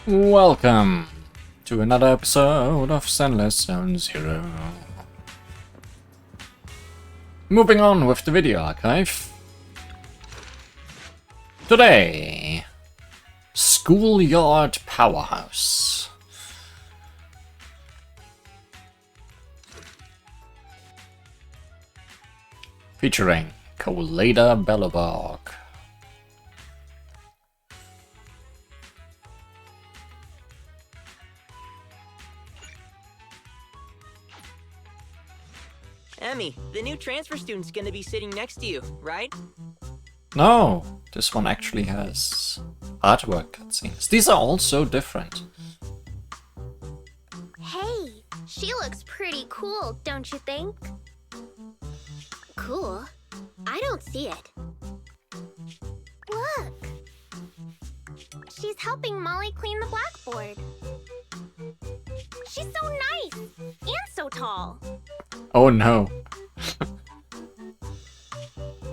Welcome to another episode of Zenless Zone Zero. Moving on with the video archive. Today, Schoolyard Powerhouse. Featuring Colada Belleborg. Emmy, the new transfer student's gonna be sitting next to you, right? No, this one actually has artwork cutscenes. These are all so different. Hey, she looks pretty cool, don't you think? Cool? I don't see it. Look! She's helping Molly clean the blackboard. She's so nice! And so tall! Oh no.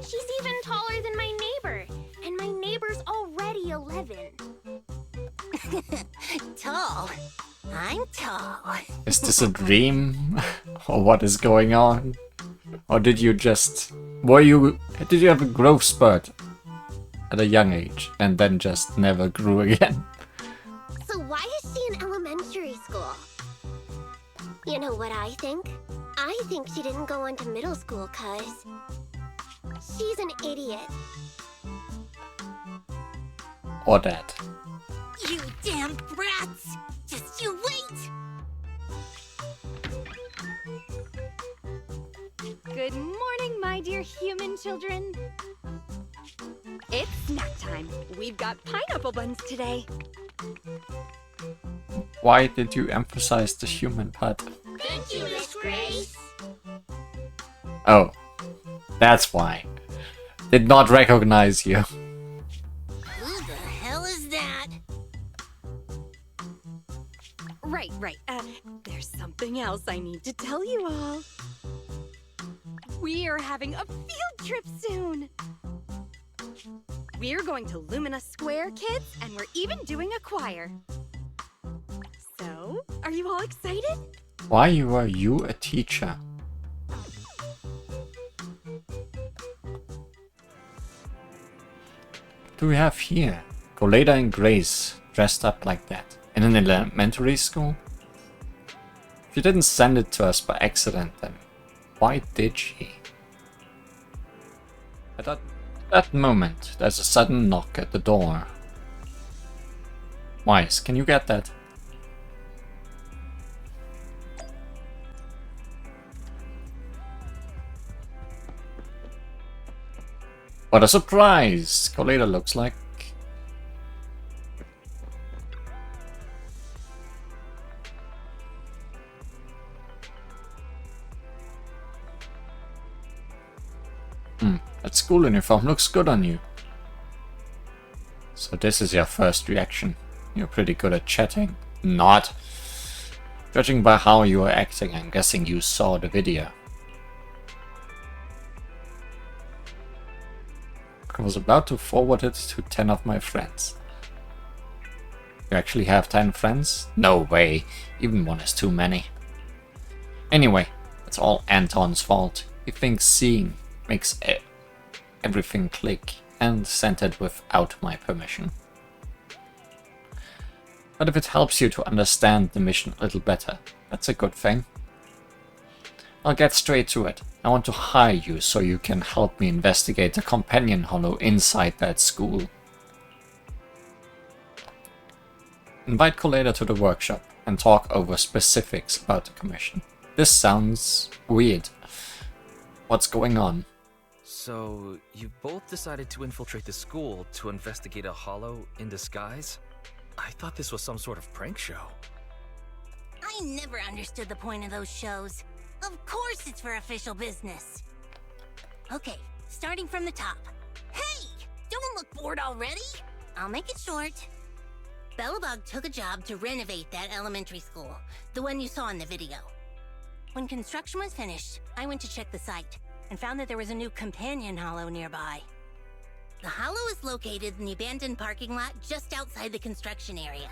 She's even taller than my neighbor, and my neighbor's already 11. Tall. I'm tall. Is this a dream? Or what is going on? Or did you have a growth spurt at a young age and then just never grew again? So why is she in elementary school? You know what I think? I think she didn't go into middle school 'cause she's an idiot. Or that. You damn brats! Just you wait! Good morning, my dear human children. It's snack time. We've got pineapple buns today. Why did you emphasize the human part? Thank you, Miss Grace. Oh, that's why. Did not recognize you. Who the hell is that? Right. There's something else I need to tell you all. We are having a field trip soon. We're going to Lumina Square, kids, and we're even doing a choir. So, are you all excited? Why were you a teacher? What do we have here? Colada and Grace dressed up like that. In an elementary school? She didn't send it to us by accident then. Why did she? At that moment, there's a sudden knock at the door. Wise, can you get that? What a surprise! Colada looks like... that school uniform looks good on you. So this is your first reaction. You're pretty good at chatting. Not. Judging by how you were acting, I'm guessing you saw the video. I was about to forward it to 10 of my friends. You actually have 10 friends? No way. Even one is too many. Anyway, it's all Anton's fault. He thinks seeing makes everything click and sent it without my permission. But if it helps you to understand the mission a little better, that's a good thing. I'll get straight to it. I want to hire you so you can help me investigate the companion hollow inside that school. Invite Colada to the workshop and talk over specifics about the commission. This sounds weird. What's going on? So, you both decided to infiltrate the school to investigate a hollow in disguise? I thought this was some sort of prank show. I never understood the point of those shows. Of course it's for official business. Okay, starting from the top. Hey! Don't look bored already! I'll make it short. Belleborg took a job to renovate that elementary school, the one you saw in the video. When construction was finished, I went to check the site and found that there was a new companion hollow nearby. The hollow is located in the abandoned parking lot just outside the construction area.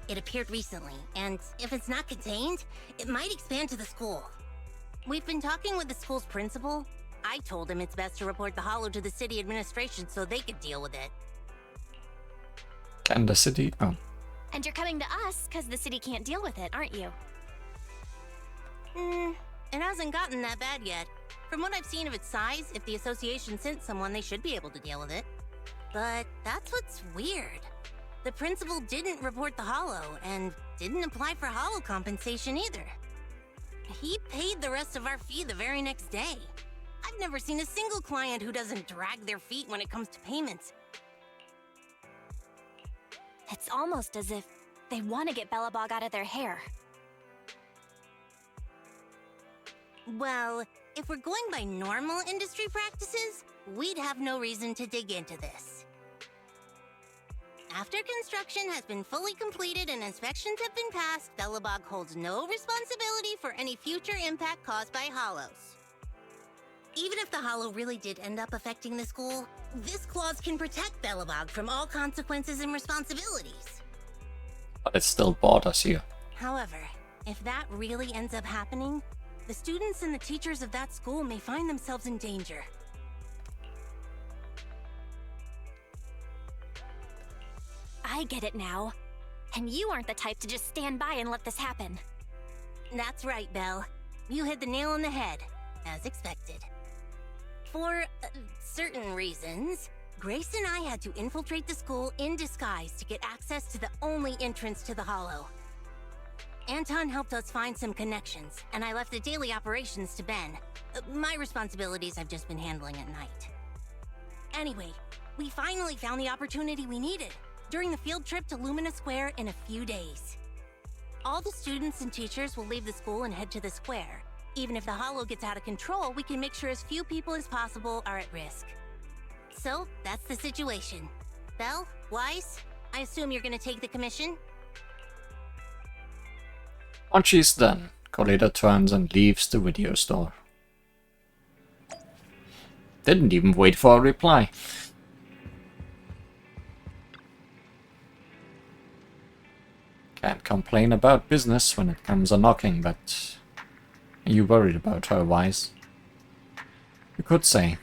It appeared recently, and if it's not contained, it might expand to the school. We've been talking with the school's principal. I told him it's best to report the hollow to the city administration so they could deal with it. Can the city? Oh, And you're coming to us because the city can't deal with it, aren't you? It hasn't gotten that bad yet. From what I've seen of its size, if the association sent someone, they should be able to deal with it. But that's what's weird. The principal didn't report the hollow, and didn't apply for hollow compensation either. He paid the rest of our fee the very next day. I've never seen a single client who doesn't drag their feet when it comes to payments. It's almost as if they want to get Bellabog out of their hair. Well, if we're going by normal industry practices, we'd have no reason to dig into this. After construction has been fully completed and inspections have been passed, Bellabog holds no responsibility for any future impact caused by hollows. Even if the hollow really did end up affecting the school, this clause can protect Bellabog from all consequences and responsibilities. but it still borders you. However, if that really ends up happening, the students and the teachers of that school may find themselves in danger. I get it now. And you aren't the type to just stand by and let this happen. That's right, Belle. You hit the nail on the head, as expected. For certain reasons, Grace and I had to infiltrate the school in disguise to get access to the only entrance to the Hollow. Anton helped us find some connections, and I left the daily operations to Ben. My responsibilities I've just been handling at night. Anyway, we finally found the opportunity we needed during the field trip to Lumina Square in a few days. All the students and teachers will leave the school and head to the square. Even if the Hollow gets out of control, we can make sure as few people as possible are at risk. So, that's the situation. Belle, Weiss, I assume you're gonna take the commission? Once she's done, Coletta turns and leaves the video store. Didn't even wait for a reply. Can't complain about business when it comes a knocking, but are you worried about her, Wise? You could say,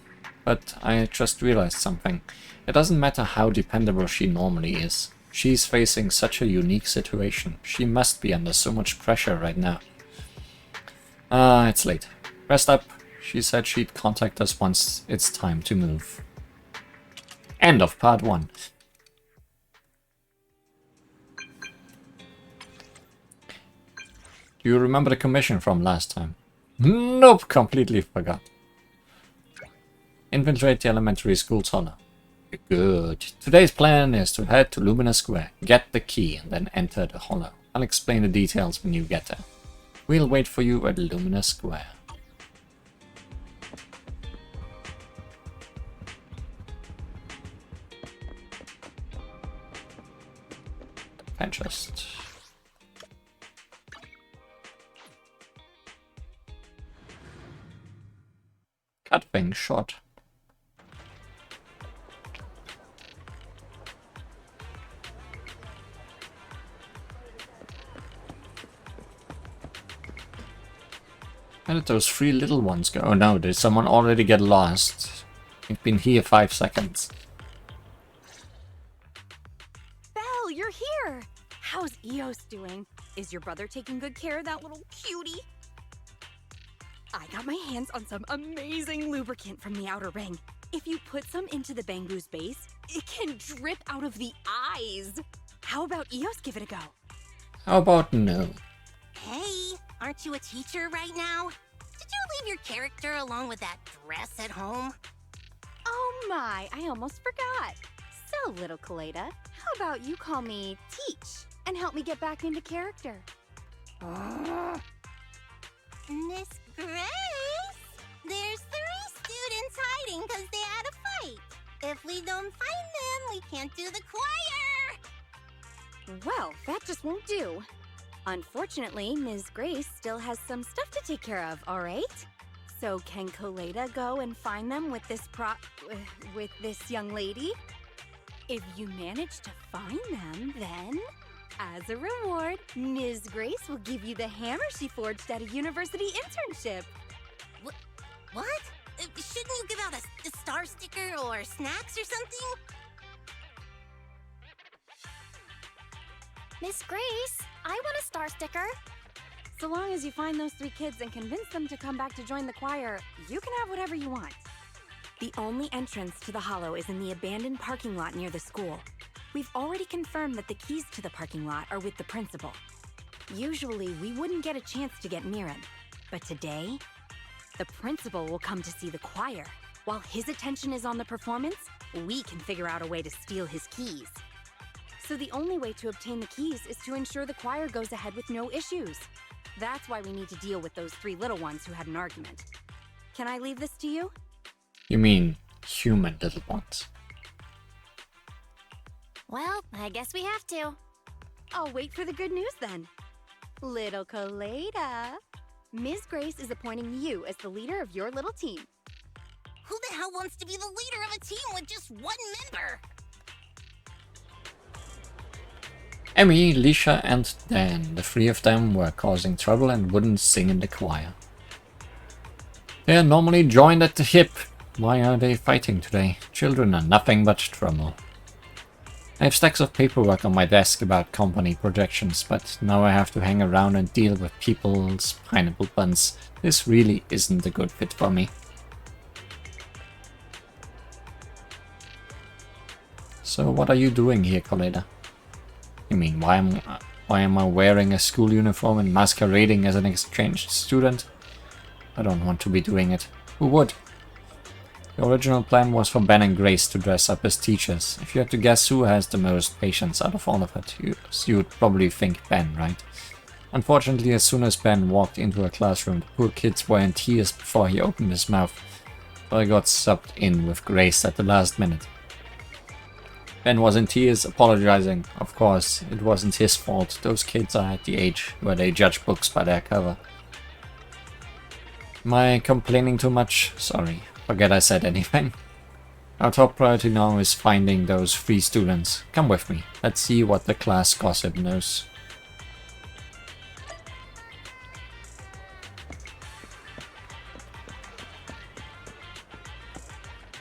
but I just realized something. It doesn't matter how dependable she normally is. She's facing such a unique situation. She must be under so much pressure right now. It's late. Rest up. She said she'd contact us once it's time to move. End of part 1. Do you remember the commission from last time? Nope, completely forgot. Infiltrate the elementary school tunnel. Good. Today's plan is to head to Lumina Square, get the key, and then enter the hollow. I'll explain the details when you get there. We'll wait for you at Lumina Square. I just... cut things short. Where did those 3 little ones go? Oh no, did someone already get lost? I've been here 5 seconds. Belle, you're here! How's Eos doing? Is your brother taking good care of that little cutie? I got my hands on some amazing lubricant from the Outer Ring. If you put some into the Bangu's base, it can drip out of the eyes. How about Eos give it a go? How about no? Hey, aren't you a teacher right now? Did you leave your character along with that dress at home? Oh my, I almost forgot. So, little Coletta, how about you call me Teach and help me get back into character? Miss Grace, there's 3 students hiding because they had a fight. If we don't find them, we can't do the choir. Well, that just won't do. Unfortunately, Ms. Grace still has some stuff to take care of, all right? So can Coletta go and find them with this with this young lady? If you manage to find them, then As a reward, Ms. Grace will give you the hammer she forged at a university internship. What? Shouldn't you give out a star sticker or snacks or something? Miss Grace, I want a star sticker. So long as you find those 3 kids and convince them to come back to join the choir, you can have whatever you want. The only entrance to the Hollow is in the abandoned parking lot near the school. We've already confirmed that the keys to the parking lot are with the principal. Usually, we wouldn't get a chance to get near him. But today, the principal will come to see the choir. While his attention is on the performance, we can figure out a way to steal his keys. So the only way to obtain the keys is to ensure the choir goes ahead with no issues. That's why we need to deal with those 3 little ones who had an argument. Can I leave this to you? You mean human little ones? Well, I guess we have to. I'll wait for the good news then. Little Colada, Ms. Grace is appointing you as the leader of your little team. Who the hell wants to be the leader of a team with just 1 member? Emmy, Leisha, and Dan, the 3 of them were causing trouble and wouldn't sing in the choir. They are normally joined at the hip. Why are they fighting today? Children are nothing but trouble. I have stacks of paperwork on my desk about company projections, but now I have to hang around and deal with people's pineapple buns. This really isn't a good fit for me. So what are you doing here, Colada? I mean, why am I wearing a school uniform and masquerading as an exchange student? I don't want to be doing it. Who would? The original plan was for Ben and Grace to dress up as teachers. If you had to guess who has the most patience out of all of it, you'd probably think Ben, right? Unfortunately, as soon as Ben walked into a classroom, the poor kids were in tears before he opened his mouth. But I got sucked in with Grace at the last minute. Ben was in tears, apologizing. Of course, it wasn't his fault. Those kids are at the age where they judge books by their cover. Am I complaining too much? Sorry, forget I said anything. Our top priority now is finding those 3 students. Come with me. Let's see what the class gossip knows.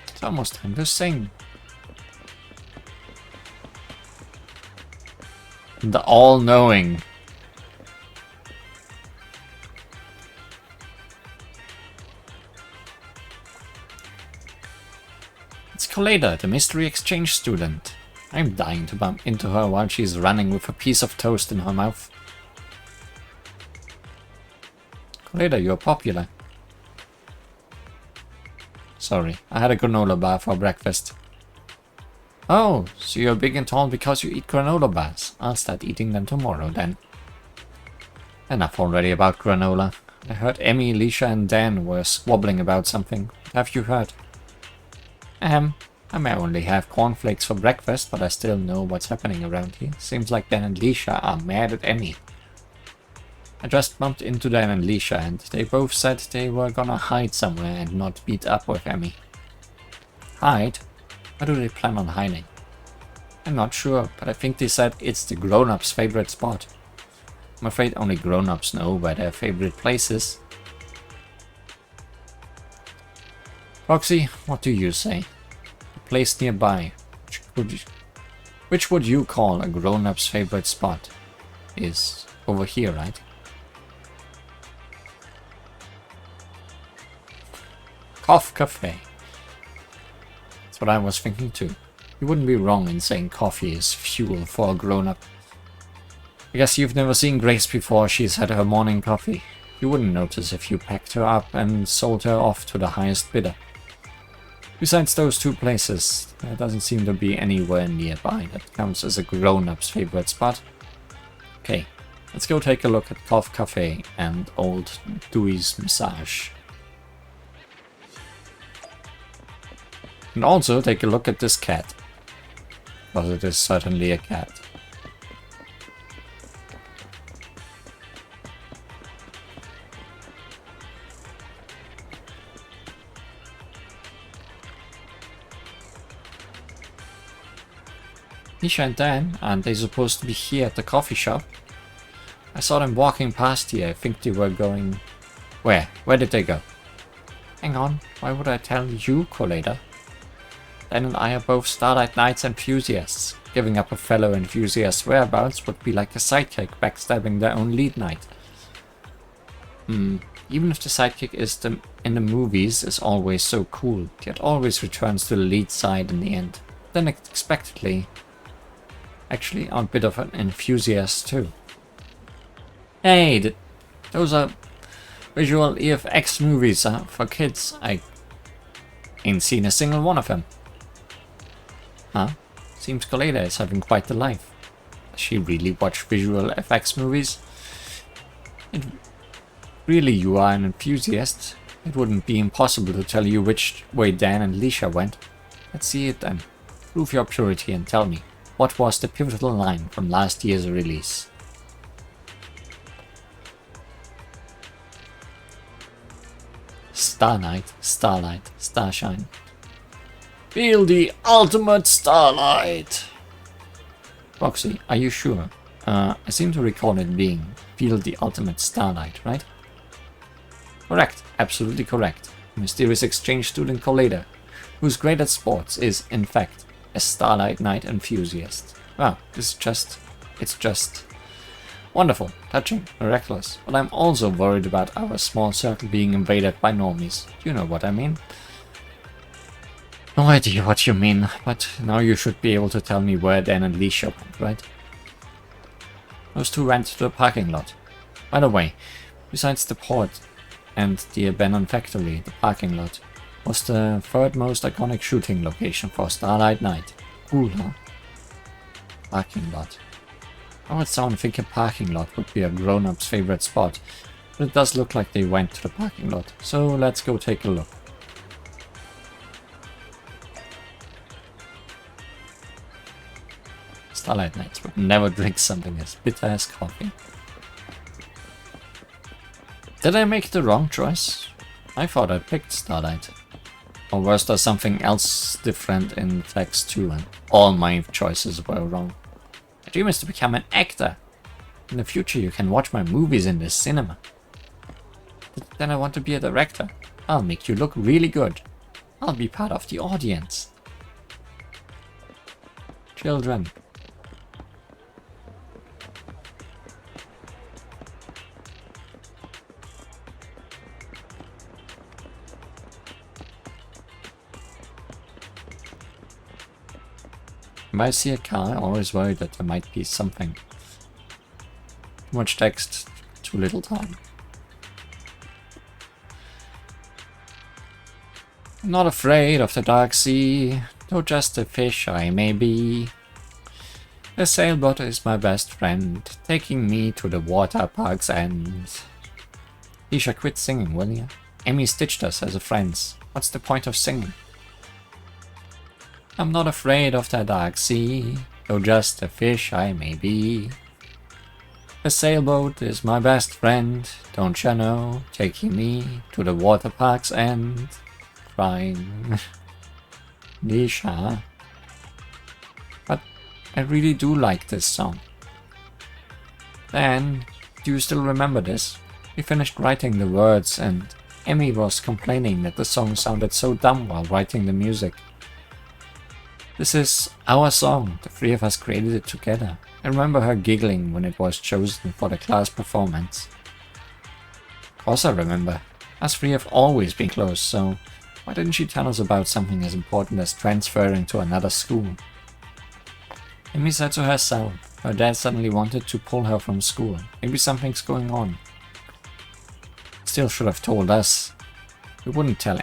It's almost time to sing. The all-knowing. It's Colada, the mystery exchange student. I'm dying to bump into her while she's running with a piece of toast in her mouth. Colada, you're popular. Sorry, I had a granola bar for breakfast. Oh, so you're big and tall because you eat granola bars. I'll start eating them tomorrow then. Enough already about granola. I heard Emmy, Leisha and Dan were squabbling about something. What have you heard? I may only have cornflakes for breakfast, but I still know what's happening around here. Seems like Dan and Leisha are mad at Emmy. I just bumped into Dan and Leisha and they both said they were gonna hide somewhere and not beat up with Emmy. Hide? Where do they plan on hiding? I'm not sure, but I think they said it's the grown-ups' favorite spot. I'm afraid only grown-ups know where their favorite place is. Roxy, what do you say? A place nearby, which would you call a grown-up's favorite spot? Is over here, right? Cough Cafe. That's what I was thinking too. You wouldn't be wrong in saying coffee is fuel for a grown-up. I guess you've never seen Grace before she's had her morning coffee. You wouldn't notice if you packed her up and sold her off to the highest bidder. Besides those 2 places, there doesn't seem to be anywhere nearby that counts as a grown-up's favorite spot. Okay, let's go take a look at Cough Cafe and Old Dewey's Massage. And also take a look at this cat. Because it is certainly a cat. Nisha and Dan, aren't they supposed to be here at the coffee shop? I saw them walking past here. I think they were going... Where? Where did they go? Hang on, why would I tell you, Collator? Dan and I are both Starlight Knights enthusiasts. Giving up a fellow enthusiast's whereabouts would be like a sidekick backstabbing their own lead knight. Even if the sidekick is in the movies is always so cool, yet always returns to the lead side in the end. Then unexpectedly, actually I'm a bit of an enthusiast too. Hey, those are visual EFX movies for kids. I ain't seen a single one of them. Huh? Seems Colada is having quite the life. Does she really watch visual effects movies? Really, you are an enthusiast. It wouldn't be impossible to tell you which way Dan and Lisha went. Let's see it then. Prove your purity and tell me, what was the pivotal line from last year's release? Starlight, starlight, starshine. Feel the ultimate starlight! Roxy, are you sure? I seem to recall it being feel the ultimate starlight, right? Correct, absolutely correct. A mysterious exchange student Colada, who's great at sports, is, in fact, a Starlight Knight enthusiast. Wow, it's just wonderful, touching, miraculous. But I'm also worried about our small circle being invaded by normies. You know what I mean? No idea what you mean, but now you should be able to tell me where Dan and Lisha went, right? Those two went to the parking lot. By the way, besides the port and the abandoned factory, the parking lot was the third most iconic shooting location for Starlight Knight. Cool, huh? Parking lot. I would sound think a parking lot would be a grown-up's favorite spot, but it does look like they went to the parking lot, so let's go take a look. Starlight Knights would never drink something as bitter as coffee. Did I make the wrong choice? I thought I picked Starlight. Or was there something else different in the text too and all my choices were wrong? My dream is to become an actor. In the future you can watch my movies in the cinema. But then I want to be a director. I'll make you look really good. I'll be part of the audience. Children. When I see a car, I always worry that there might be something. Too much text, too little time. I'm not afraid of the dark sea, though just a fish I may be. The sailboat is my best friend, taking me to the water park's end. Isha, quit singing, will ya? Amy stitched us as a friends. What's the point of singing? I'm not afraid of the dark sea, though just a fish I may be. The sailboat is my best friend, don't ya know, taking me to the water park's end. Crying. Nisha. But I really do like this song. Then, do you still remember this? We finished writing the words and Emmy was complaining that the song sounded so dumb while writing the music. This is our song, the three of us created it together. I remember her giggling when it was chosen for the class performance. Of course I remember. Us three have always been close, so why didn't she tell us about something as important as transferring to another school? Amy said to herself, her dad suddenly wanted to pull her from school. Maybe something's going on. Still should have told us. We wouldn't tell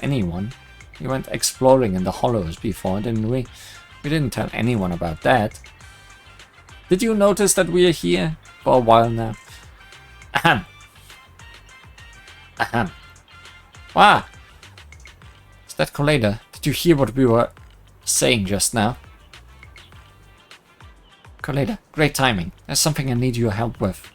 anyone. We went exploring in the hollows before, didn't we? We didn't tell anyone about that. Did you notice that we are here for a while now? Ahem. Ahem. Wow! Is that Colada? Did you hear what we were saying just now? Colada, great timing. There's something I need your help with.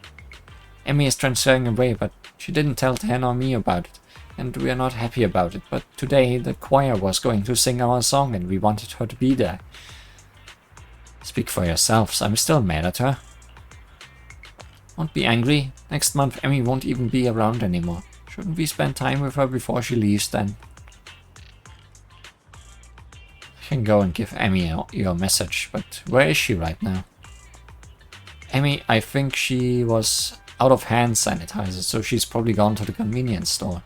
Emmy is transferring away, but she didn't tell Dan or me about it. And we are not happy about it, but today the choir was going to sing our song and we wanted her to be there. Speak for yourselves, I'm still mad at her. Don't be angry. Next month Emmy won't even be around anymore. Shouldn't we spend time with her before she leaves then? I can go and give Emmy your message, but where is she right now? Emmy, I think she was out of hand sanitizer, so she's probably gone to the convenience store.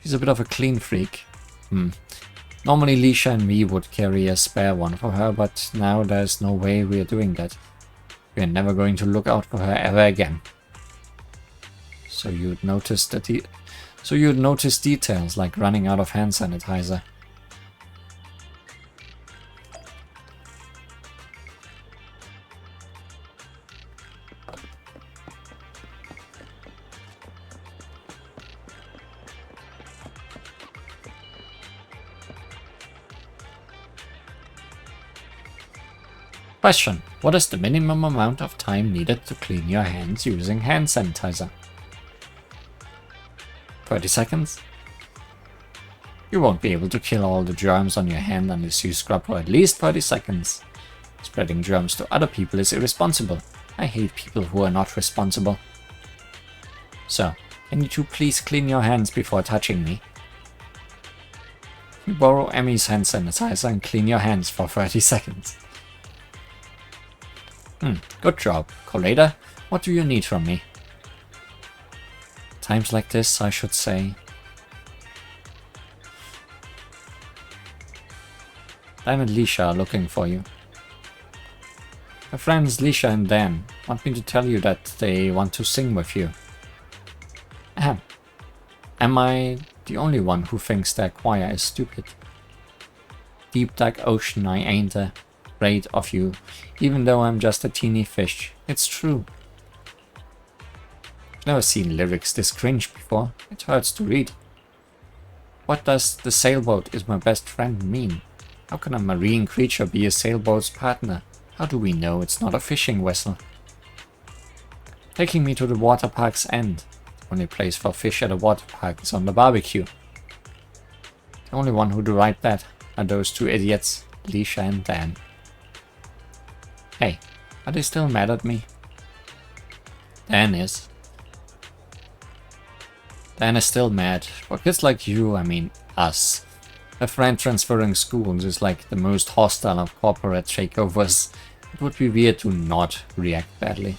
She's a bit of a clean freak. Normally Leisha and me would carry a spare one for her, but now there's no way we're doing that. We're never going to look out for her ever again. So you'd notice details like running out of hand sanitizer. Question: what is the minimum amount of time needed to clean your hands using hand sanitizer? 30 seconds? You won't be able to kill all the germs on your hand unless you scrub for at least 30 seconds. Spreading germs to other people is irresponsible. I hate people who are not responsible. So, can you two please clean your hands before touching me? You borrow Emmy's hand sanitizer and clean your hands for 30 seconds. Good job. Colada, what do you need from me? Times like this, I should say. Dan and Leisha are looking for you. My friends Leisha and Dan want me to tell you that they want to sing with you. Ahem. Am I the only one who thinks their choir is stupid? Deep dark ocean, I ain't afraid of you, even though I'm just a teeny fish. It's true. I've never seen lyrics this cringe before. It hurts to read. What does the sailboat is my best friend mean? How can a marine creature be a sailboat's partner? How do we know it's not a fishing vessel? Taking me to the water park's end. The only place for fish at a water park is on the barbecue. The only one who do right that are those two idiots, Leisha and Dan. Hey, are they still mad at me? Dan is. Dan is still mad. For kids like you, I mean us. A friend transferring schools is like the most hostile of corporate takeovers. It would be weird to not react badly.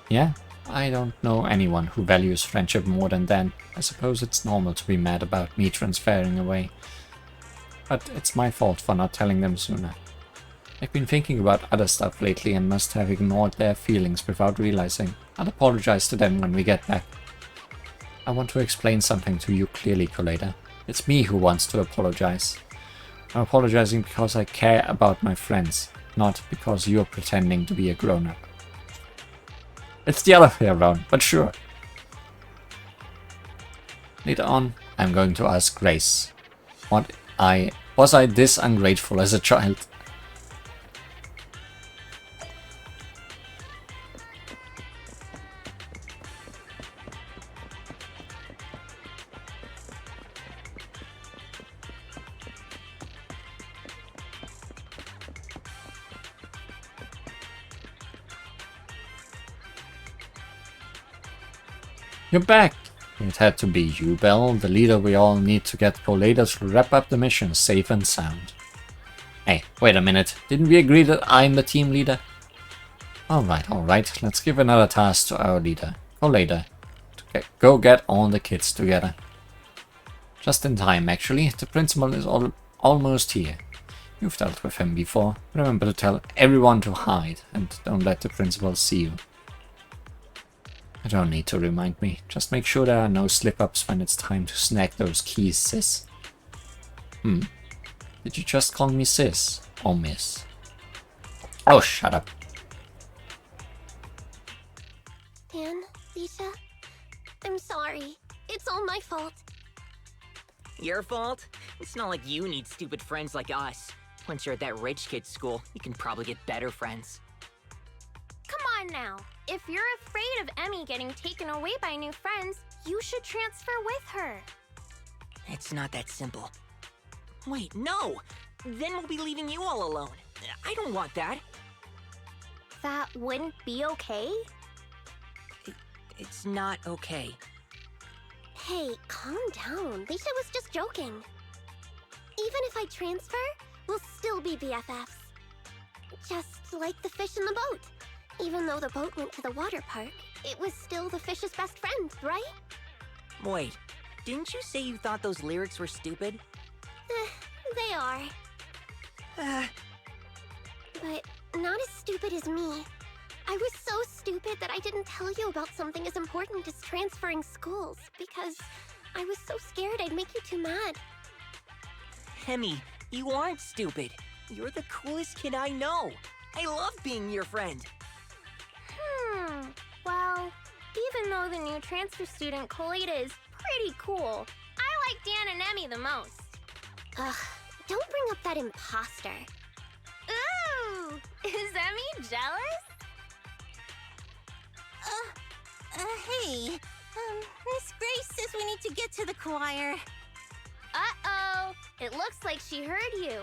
Yeah, I don't know anyone who values friendship more than Dan. I suppose it's normal to be mad about me transferring away. But it's my fault for not telling them sooner. I've been thinking about other stuff lately and must have ignored their feelings without realizing. I'll apologize to them when we get back. I want to explain something to you clearly, Colada. It's me who wants to apologize. I'm apologizing because I care about my friends, not because you're pretending to be a grown-up. It's the other way around, but sure. Later on, I'm going to ask Grace. Was I this ungrateful as a child? You're back! It had to be you, Belle, the leader we all need to get Colada to wrap up the mission safe and sound. Hey, wait a minute, didn't we agree that I'm the team leader? Alright, let's give another task to our leader, Colada. Go get all the kids together. Just in time, actually, the principal is almost here. You've dealt with him before. Remember to tell everyone to hide, and don't let the principal see you. I don't need to remind me. Just make sure there are no slip-ups when it's time to snag those keys, sis. Did you just call me sis? Or miss? Oh, shut up. Dan, Leisha, I'm sorry. It's all my fault. Your fault? It's not like you need stupid friends like us. Once you're at that rich kid's school, you can probably get better friends. Come on now. If you're afraid of Emmy getting taken away by new friends, you should transfer with her. It's not that simple. Wait, no! Then we'll be leaving you all alone. I don't want that. That wouldn't be okay? It's not okay. Hey, calm down. Lisa was just joking. Even if I transfer, we'll still be BFFs. Just like the fish in the boat. Even though the boat went to the water park, it was still the fish's best friend, right? Wait, didn't you say you thought those lyrics were stupid? They are. Uh, But not as stupid as me. I was so stupid that I didn't tell you about something as important as transferring schools, because I was so scared I'd make you too mad. Hemi, you aren't stupid. You're the coolest kid I know. I love being your friend. Well, even though the new transfer student, Colita, is pretty cool, I like Dan and Emmy the most. Ugh, don't bring up that imposter. Ooh, is Emmy jealous? Hey, Miss Grace says we need to get to the choir. Uh-oh, it looks like she heard you.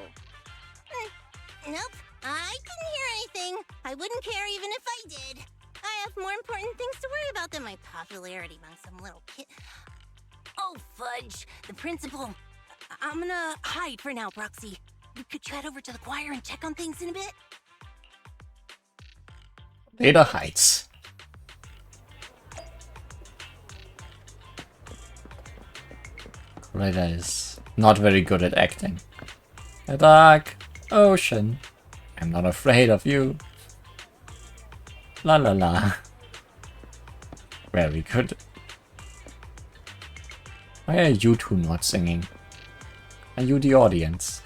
Nope, I didn't hear anything. I wouldn't care even if I did. I have more important things to worry about than my popularity among some little kid. Oh, fudge. The principal. I'm gonna hide for now, Proxy. Could you head over to the choir and check on things in a bit? Later Heights. Colita is not very good at acting. A dark ocean. I'm not afraid of you. La la la. Very good. Why are you two not singing? Are you the audience?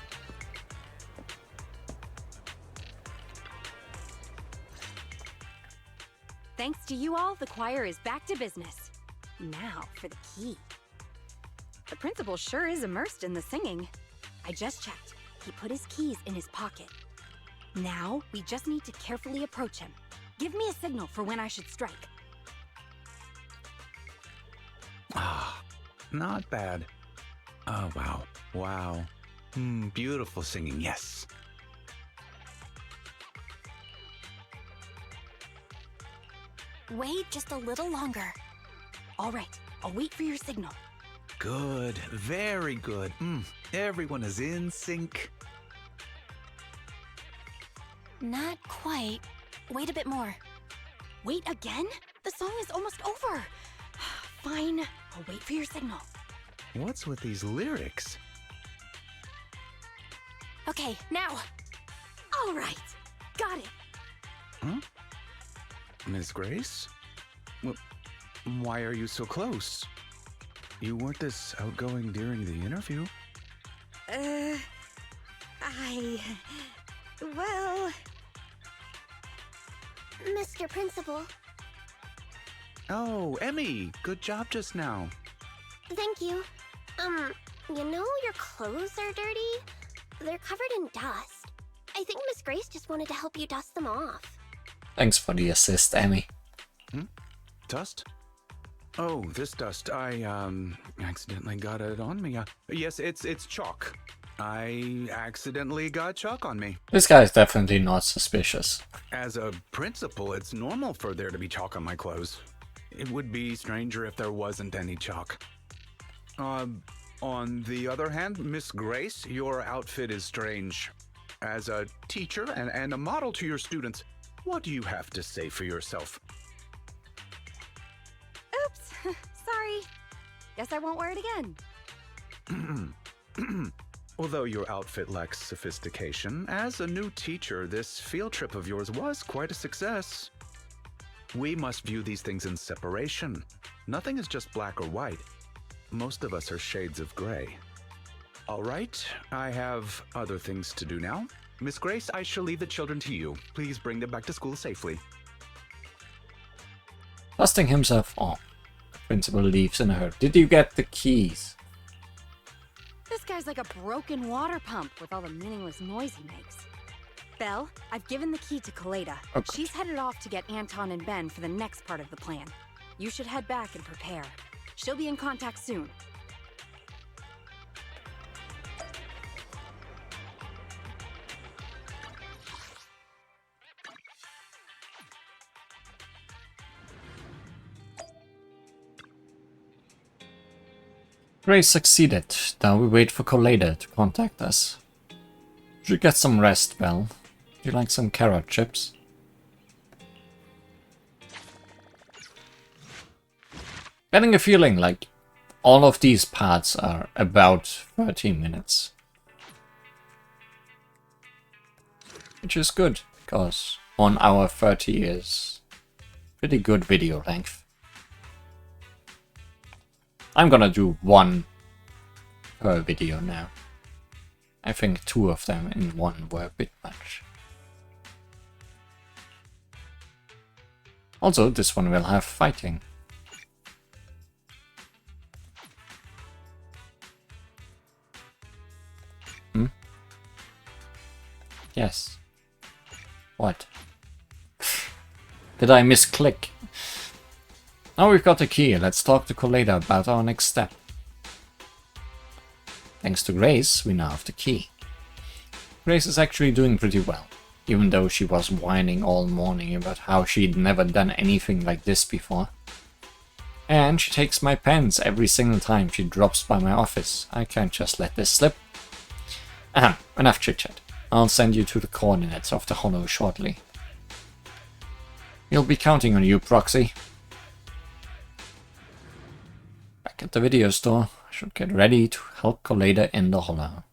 Thanks to you all, the choir is back to business. Now for the key. The principal sure is immersed in the singing. I just checked. He put his keys in his pocket. Now, we just need to carefully approach him. Give me a signal for when I should strike. Ah, not bad. Oh, wow. Wow. Beautiful singing, yes. Wait just a little longer. All right, I'll wait for your signal. Good, very good. Everyone is in sync. Not quite. Wait a bit more. Wait again? The song is almost over. Fine, I'll wait for your signal. What's with these lyrics? Okay, now. All right, got it. Huh? Miss Grace? Why are you so close? You weren't this outgoing during the interview. Well... Mr. Principal. Oh, Emmy! Good job just now. Thank you. You know your clothes are dirty? They're covered in dust. I think Miss Grace just wanted to help you dust them off. Thanks for the assist, Emmy. Dust? Oh, this dust. I, accidentally got it on me. Yes, it's chalk. I accidentally got chalk on me. This guy is definitely not suspicious. As a principal, it's normal for there to be chalk on my clothes. It would be stranger if there wasn't any chalk. On the other hand, Miss Grace, your outfit is strange. As a teacher and a model to your students, what do you have to say for yourself? Oops, sorry. Guess I won't wear it again. Although your outfit lacks sophistication, as a new teacher, this field trip of yours was quite a success. We must view these things in separation. Nothing is just black or white. Most of us are shades of gray. All right, I have other things to do now. Miss Grace, I shall leave the children to you. Please bring them back to school safely. Dusting himself off. The principal leaves in a hurry. Did you get the keys? This guy's like a broken water pump with all the meaningless noise he makes. Belle, I've given the key to Colita. Okay. She's headed off to get Anton and Ben for the next part of the plan. You should head back and prepare. She'll be in contact soon. Grace succeeded. Now we wait for Colada to contact us. Should get some rest, Belle. Do you like some carrot chips? Getting a feeling like all of these parts are about 30 minutes. Which is good, because 1 hour 30 is pretty good video length. I'm gonna do 1 per video now. I think 2 of them in 1 were a bit much. Also, this one will have fighting. Yes. What? Did I misclick? Now we've got the key. Let's talk to Colada about our next step. Thanks to Grace, we now have the key. Grace is actually doing pretty well, even though she was whining all morning about how she'd never done anything like this before. And she takes my pens every single time she drops by my office. I can't just let this slip. Ahem, enough chit-chat. I'll send you to the coordinates of the hollow shortly. We'll be counting on you, Proxy. Back at the video store, I should get ready to help Colada in the hollow.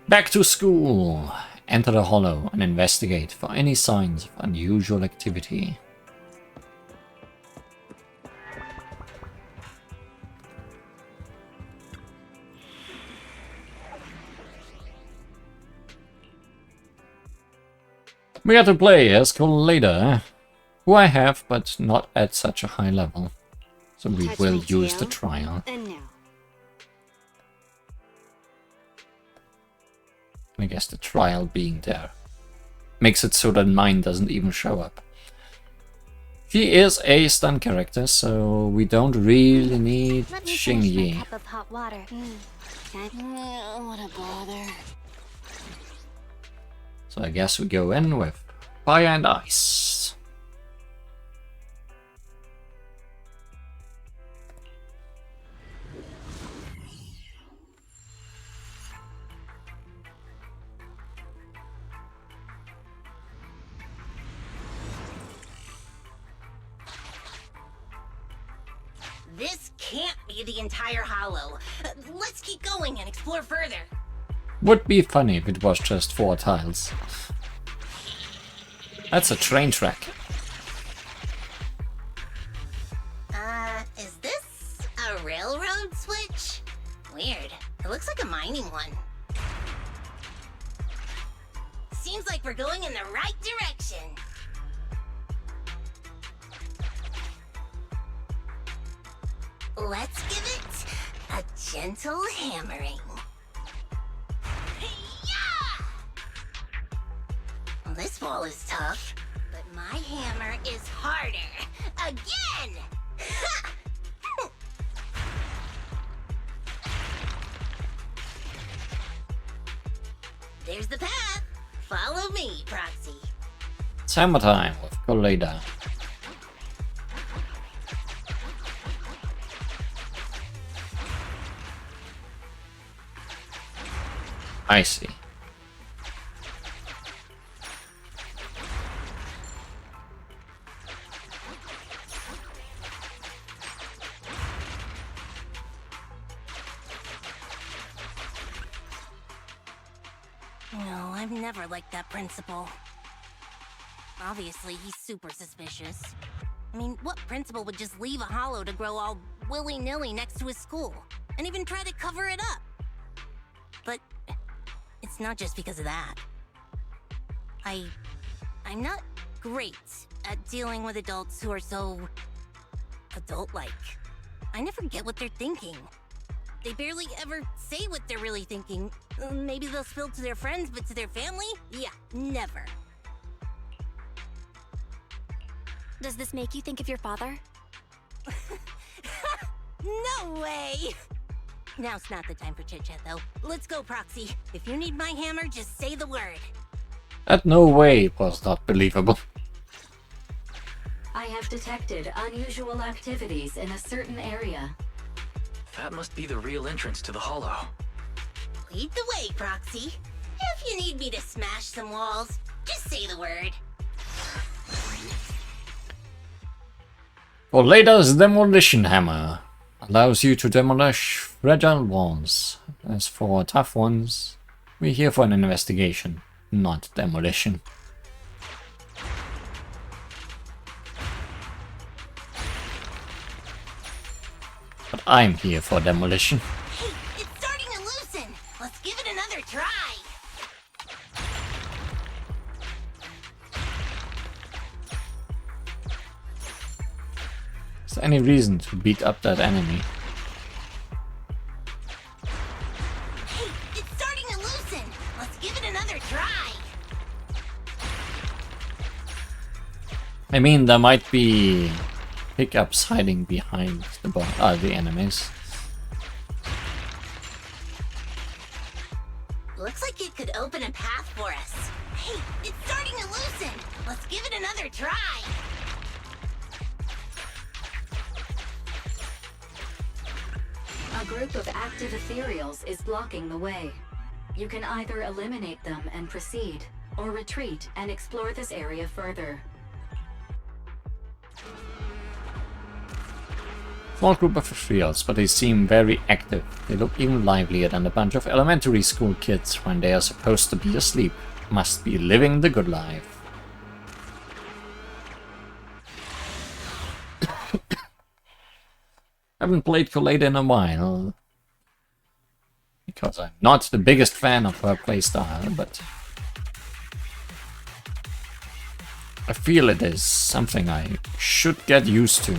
Back to school! Enter the hollow and investigate for any signs of unusual activity. We got to play as Colada, who I have, but not at such a high level. So we will use the trial. I guess the trial being there makes it so that mine doesn't even show up. She is a stun character, so we don't really need Xingyi. What a bother. So I guess we go in with fire and ice. This can't be the entire hollow. Let's keep going and explore further. Would be funny if it was just 4 tiles. That's a train track. Is this a railroad switch? Weird. It looks like a mining one. Seems like we're going in the right direction. Let's give it a gentle hammering. This wall is tough, but my hammer is harder. Again! There's the path. Follow me, Proxy. It's hammer time with Colada. I see. No, I've never liked that principal. Obviously, he's super suspicious. I mean, what principal would just leave a hollow to grow all willy-nilly next to his school, and even try to cover it up? But it's not just because of that. I'm not great at dealing with adults who are so adult-like. I never get what they're thinking. They barely ever say what they're really thinking. Maybe they'll spill to their friends, but to their family? Yeah, never. Does this make you think of your father? No way! Now's not the time for chit-chat, though. Let's go, Proxy. If you need my hammer, just say the word. That no way was not believable. I have have detected unusual activities in a certain area. That must be the real entrance to the hollow. Lead the way, Proxy. If you need me to smash some walls, just say the word. For later's demolition hammer allows you to demolish fragile walls. As for tough ones, we're here for an investigation, not demolition. But I'm here for demolition. Hey, it's starting to loosen. Let's give it another try. Is there any reason to beat up that enemy? Hey, it's starting to loosen. Let's give it another try. I mean, there might be pickups hiding behind the enemies. Looks like it could open a path for us. Hey, it's starting to loosen. Let's give it another try. A group of active ethereals is blocking the way. You can either eliminate them and proceed, or retreat and explore this area further. Small group of Ethereals, but they seem very active. They look even livelier than a bunch of elementary school kids when they are supposed to be asleep. Must be living the good life. Haven't played Colade in a while, because I'm not the biggest fan of her playstyle, but I feel it is something I should get used to.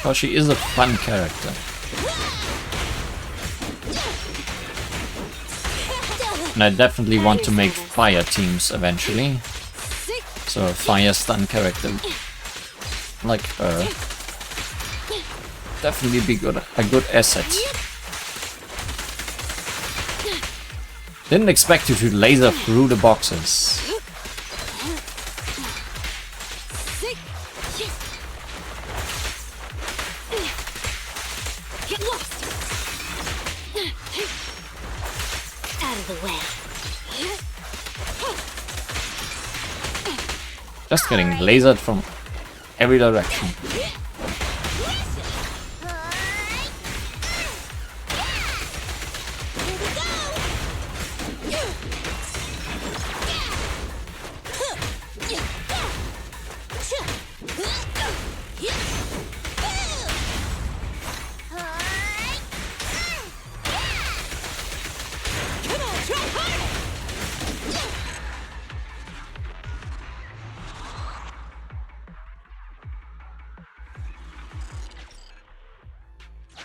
Well, she is a fun character. And I definitely want to make fire teams eventually. So a fire stun character like her definitely be a good asset. Didn't expect you to laser through the boxes. Just getting lasered from every direction.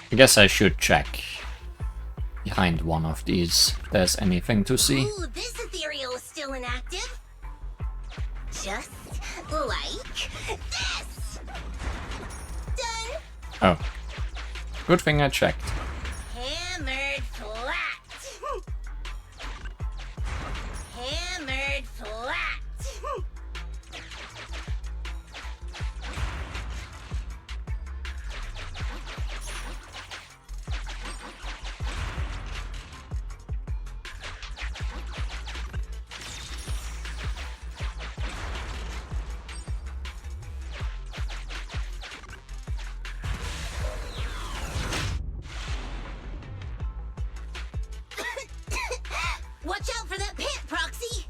I guess I should check behind one of these if there's anything to see. Ooh, this ethereal is still inactive. Just like this. Done. Oh. Good thing I checked. Hammered flat. Hammered flat. Watch out for that pit, Proxy!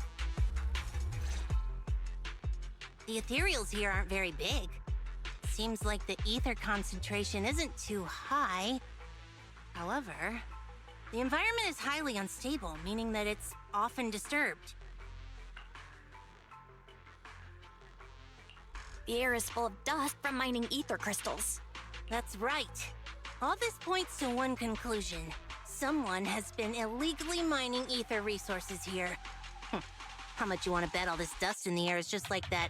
The ethereals here aren't very big. Seems like the ether concentration isn't too high. However, the environment is highly unstable, meaning that it's often disturbed. The air is full of dust from mining ether crystals. That's right. All this points to one conclusion. Someone has been illegally mining ether resources here. How much you want to bet all this dust in the air is just like that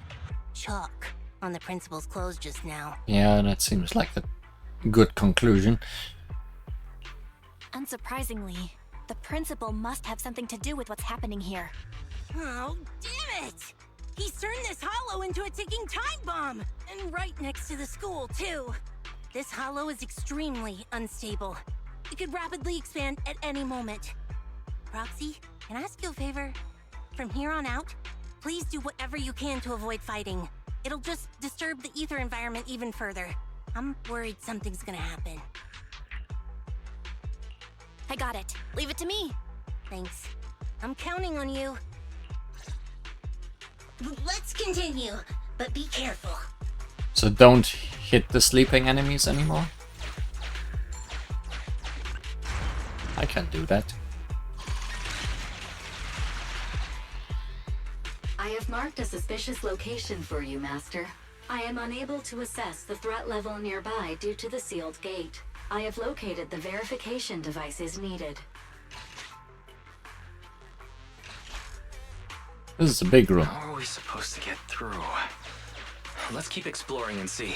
chalk on the principal's clothes just now? Yeah, that seems like the good conclusion. Unsurprisingly, the principal must have something to do with what's happening here. Oh, damn it! He's turned this hollow into a ticking time bomb! And right next to the school, too. This hollow is extremely unstable. It could rapidly expand at any moment. Roxy, can I ask you a favor? From here on out, please do whatever you can to avoid fighting. It'll just disturb the ether environment even further. I'm worried something's gonna happen. I got it. Leave it to me. Thanks. I'm counting on you. Let's continue, but be careful. So don't hit the sleeping enemies anymore? I can do that. I have marked a suspicious location for you, Master. I am unable to assess the threat level nearby due to the sealed gate. I have located the verification devices needed. This is a big room. How are we supposed to get through? Let's keep exploring and see.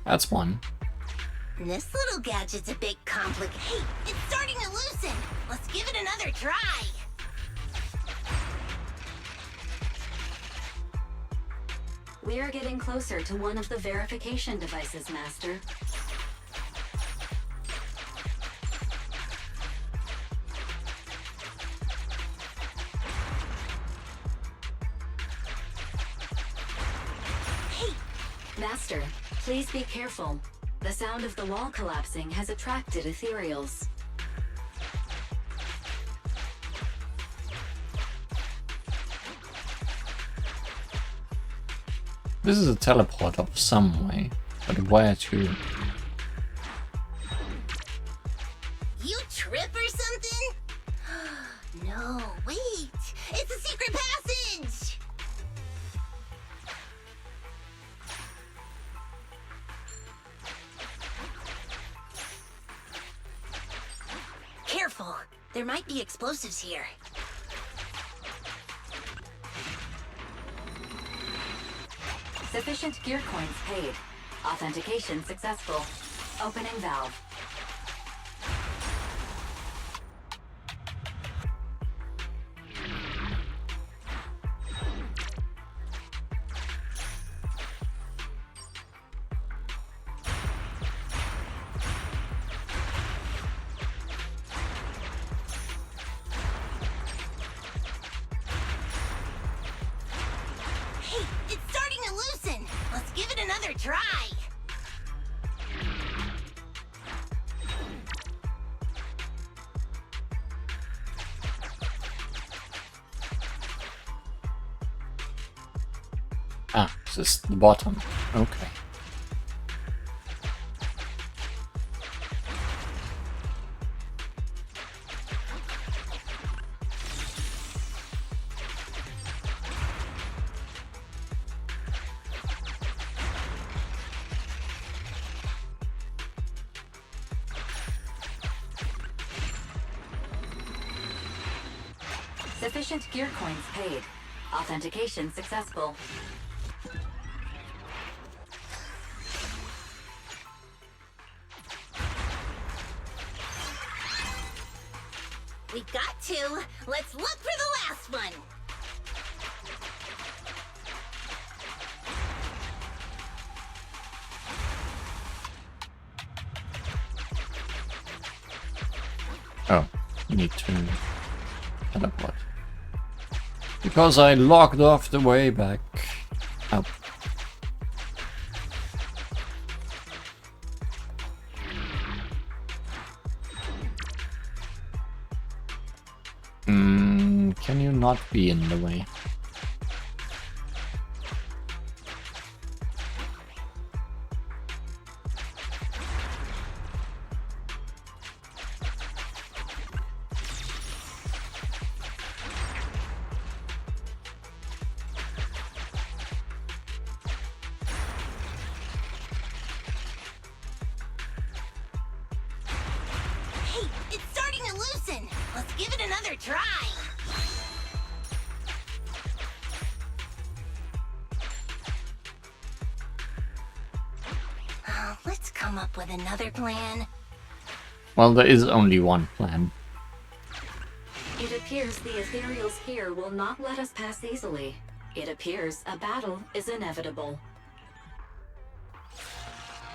That's one. This little gadget's a bit complicated. Hey, it's starting to loosen. Let's give it another try. We are getting closer to one of the verification devices, Master. Hey! Master, please be careful. The sound of the wall collapsing has attracted Ethereals. This is a teleport of some way, but where to? You trip or something? No, wait! It's a secret passage! Careful! There might be explosives here. Sufficient gear coins paid. Authentication successful. Opening valve. Hey, it's starting to loosen! Let's give it another try! Ah, this is the bottom. Okay. Sufficient gear coins paid. Authentication successful. We got to! Let's look for the last one! Oh, you need to teleport. Because I locked off the way back up. Can you not be in the way? Hey, it's starting to give it another try. Let's come up with another plan. Well, there is only one plan. It appears the Ethereals here will not let us pass easily. It appears a battle is inevitable.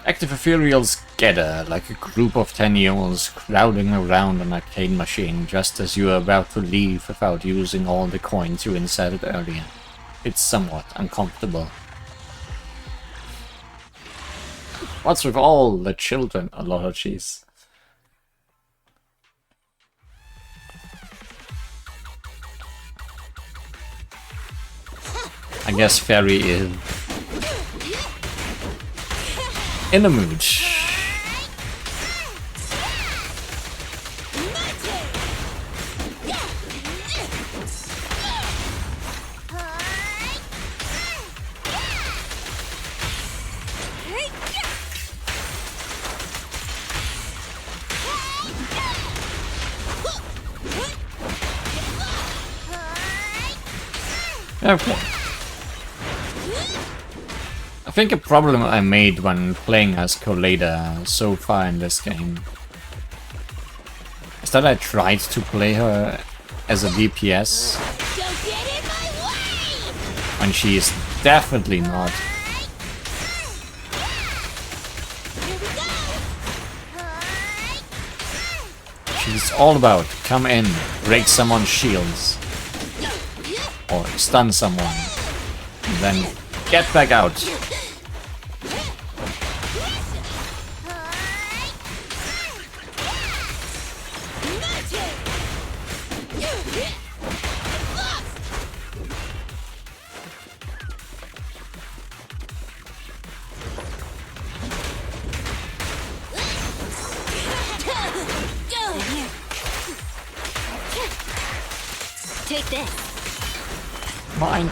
Active Ethereals gather like a group of 10-year-olds crowding around an arcade machine just as you are about to leave without using all the coins you inserted earlier. It's somewhat uncomfortable. What's with all the children? A lot of cheese. I guess Fairy is in the mood. Okay. I think a problem I made when playing as Colada so far in this game is that I tried to play her as a DPS when she is definitely not. She's all about come in, break someone's shields, or stun someone, and then get back out. Take this. Mine.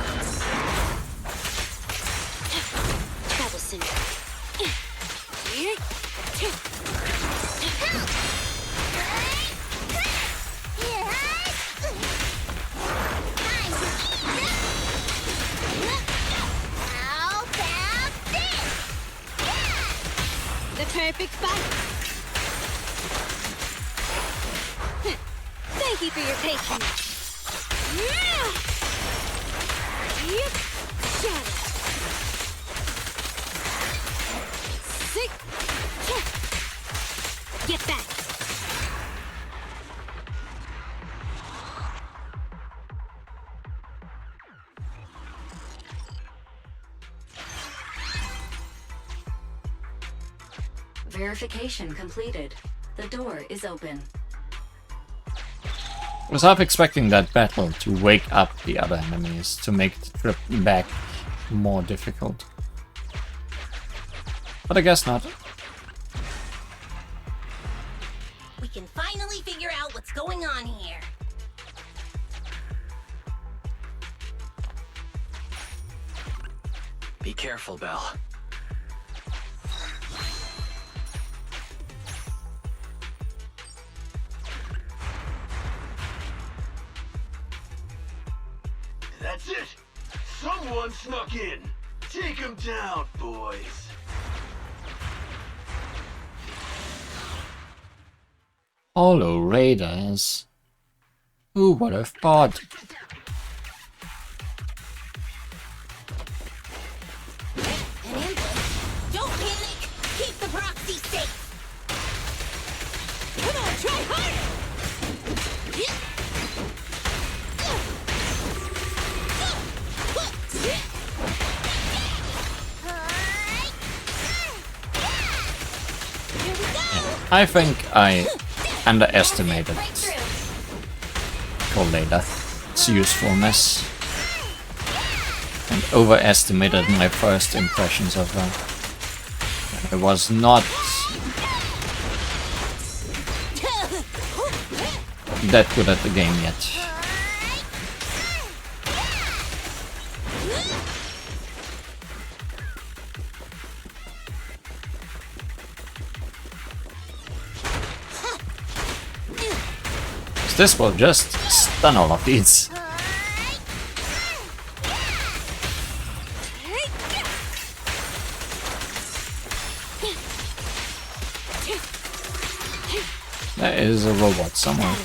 Travel soon. The perfect spot. Thank you for your patience. Yep. Shadow. Sick. Get back. Verification completed. The door is open. I was half expecting that battle to wake up the other enemies to make the trip back more difficult. But I guess not. We can finally figure out what's going on here. Be careful, Belle. That's it! Someone snuck in! Take him down, boys! Hollow Raiders. Who would have thought? An ambush. Don't panic! Keep the proxy safe! Come on, try harder! I think I underestimated Colada, its usefulness, and overestimated my first impressions of her. I was not that good at the game yet. this will just stun all of these. There is a robot somewhere.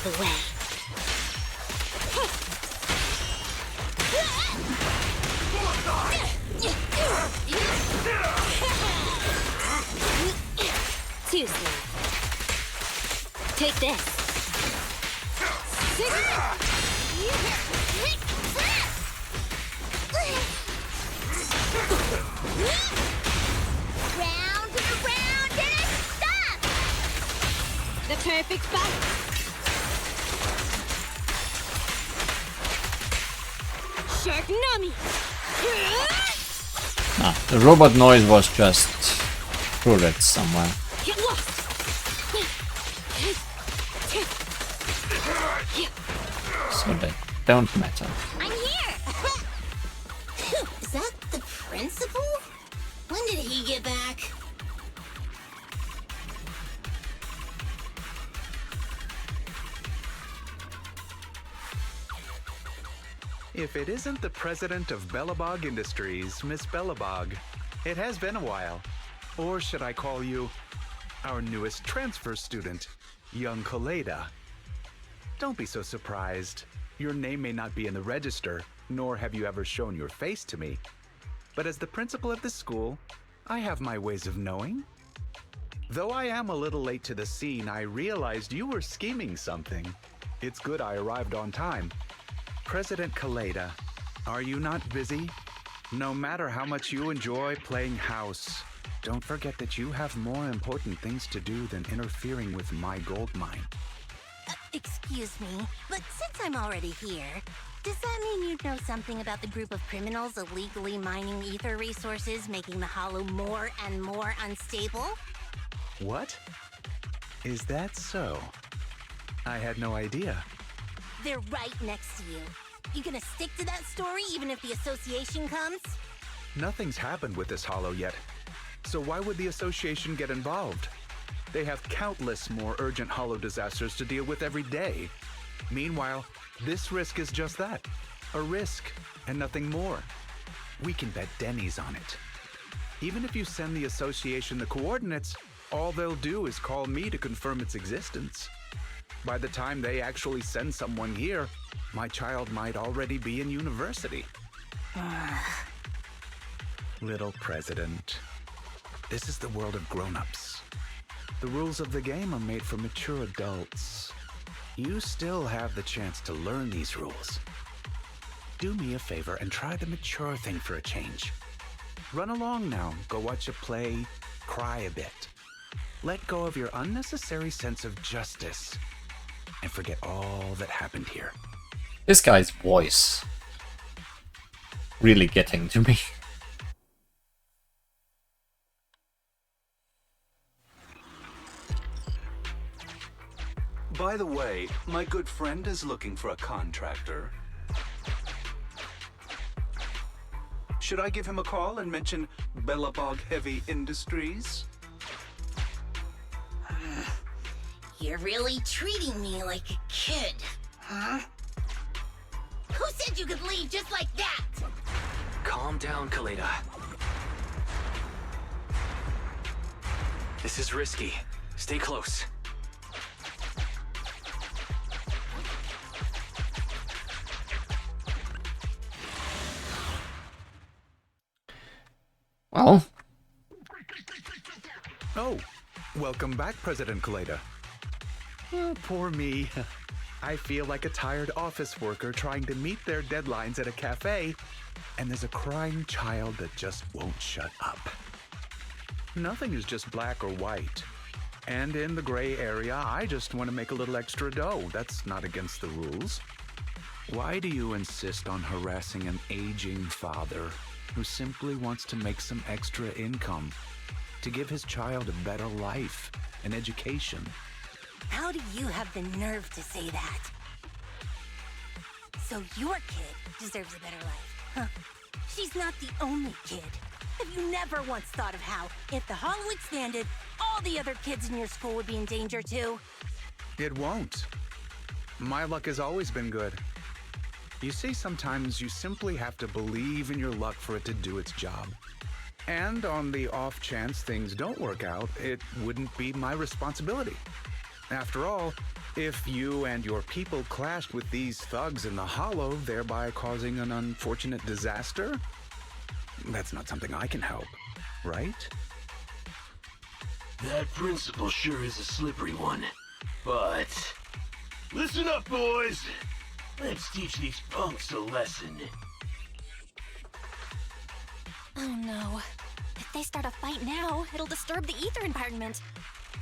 Too soon. Take this. Round and around and stop! The perfect fight. Shark Nami! Ah, the robot noise was just rooted somewhere. Get lost! So they don't matter. I'm here! Is that the principal? When did he get back? If it isn't the president of Belobog Industries, Miss Belobog, it has been a while. Or should I call you our newest transfer student, young Kaleda? Don't be so surprised. Your name may not be in the register, nor have you ever shown your face to me. But as the principal of the school, I have my ways of knowing. Though I am a little late to the scene, I realized you were scheming something. It's good I arrived on time. President Kaleda, are you not busy? No matter how much you enjoy playing house, don't forget that you have more important things to do than interfering with my gold mine. Excuse me, but since I'm already here, does that mean you know something about the group of criminals illegally mining ether resources, making the Hollow more and more unstable? What? Is that so? I had no idea. They're right next to you. You gonna stick to that story even if the association comes? Nothing's happened with this Hollow yet. So why would the association get involved? They have countless more urgent Hollow disasters to deal with every day. Meanwhile, this risk is just that. A risk, and nothing more. We can bet Denny's on it. Even if you send the association the coordinates, all they'll do is call me to confirm its existence. By the time they actually send someone here, my child might already be in university. Little president, this is the world of grown-ups. The rules of the game are made for mature adults. You still have the chance to learn these rules. Do me a favor and try the mature thing for a change. Run along now, go watch a play, cry a bit. Let go of your unnecessary sense of justice and forget all that happened here. This guy's voice really getting to me. By the way, my good friend is looking for a contractor. Should I give him a call and mention Belobog Heavy Industries? You're really treating me like a kid, huh? Who said you could leave just like that? Calm down, Kaleda. This is risky. Stay close. Well. Oh, welcome back, President Kaleda. Oh, poor me. I feel like a tired office worker trying to meet their deadlines at a cafe, and there's a crying child that just won't shut up. Nothing is just black or white. And in the gray area, I just want to make a little extra dough. That's not against the rules. Why do you insist on harassing an aging father who simply wants to make some extra income to give his child a better life, an education? How do you have the nerve to say that? So your kid deserves a better life, huh? She's not the only kid. Have you never once thought of how, if the Hollow expanded, all the other kids in your school would be in danger too? It won't. My luck has always been good. You see, sometimes you simply have to believe in your luck for it to do its job. And on the off chance things don't work out, it wouldn't be my responsibility. After all, if you and your people clashed with these thugs in the Hollow, thereby causing an unfortunate disaster, that's not something I can help, right? That principle sure is a slippery one. But listen up, boys. Let's teach these punks a lesson. Oh no. If they start a fight now, it'll disturb the ether environment.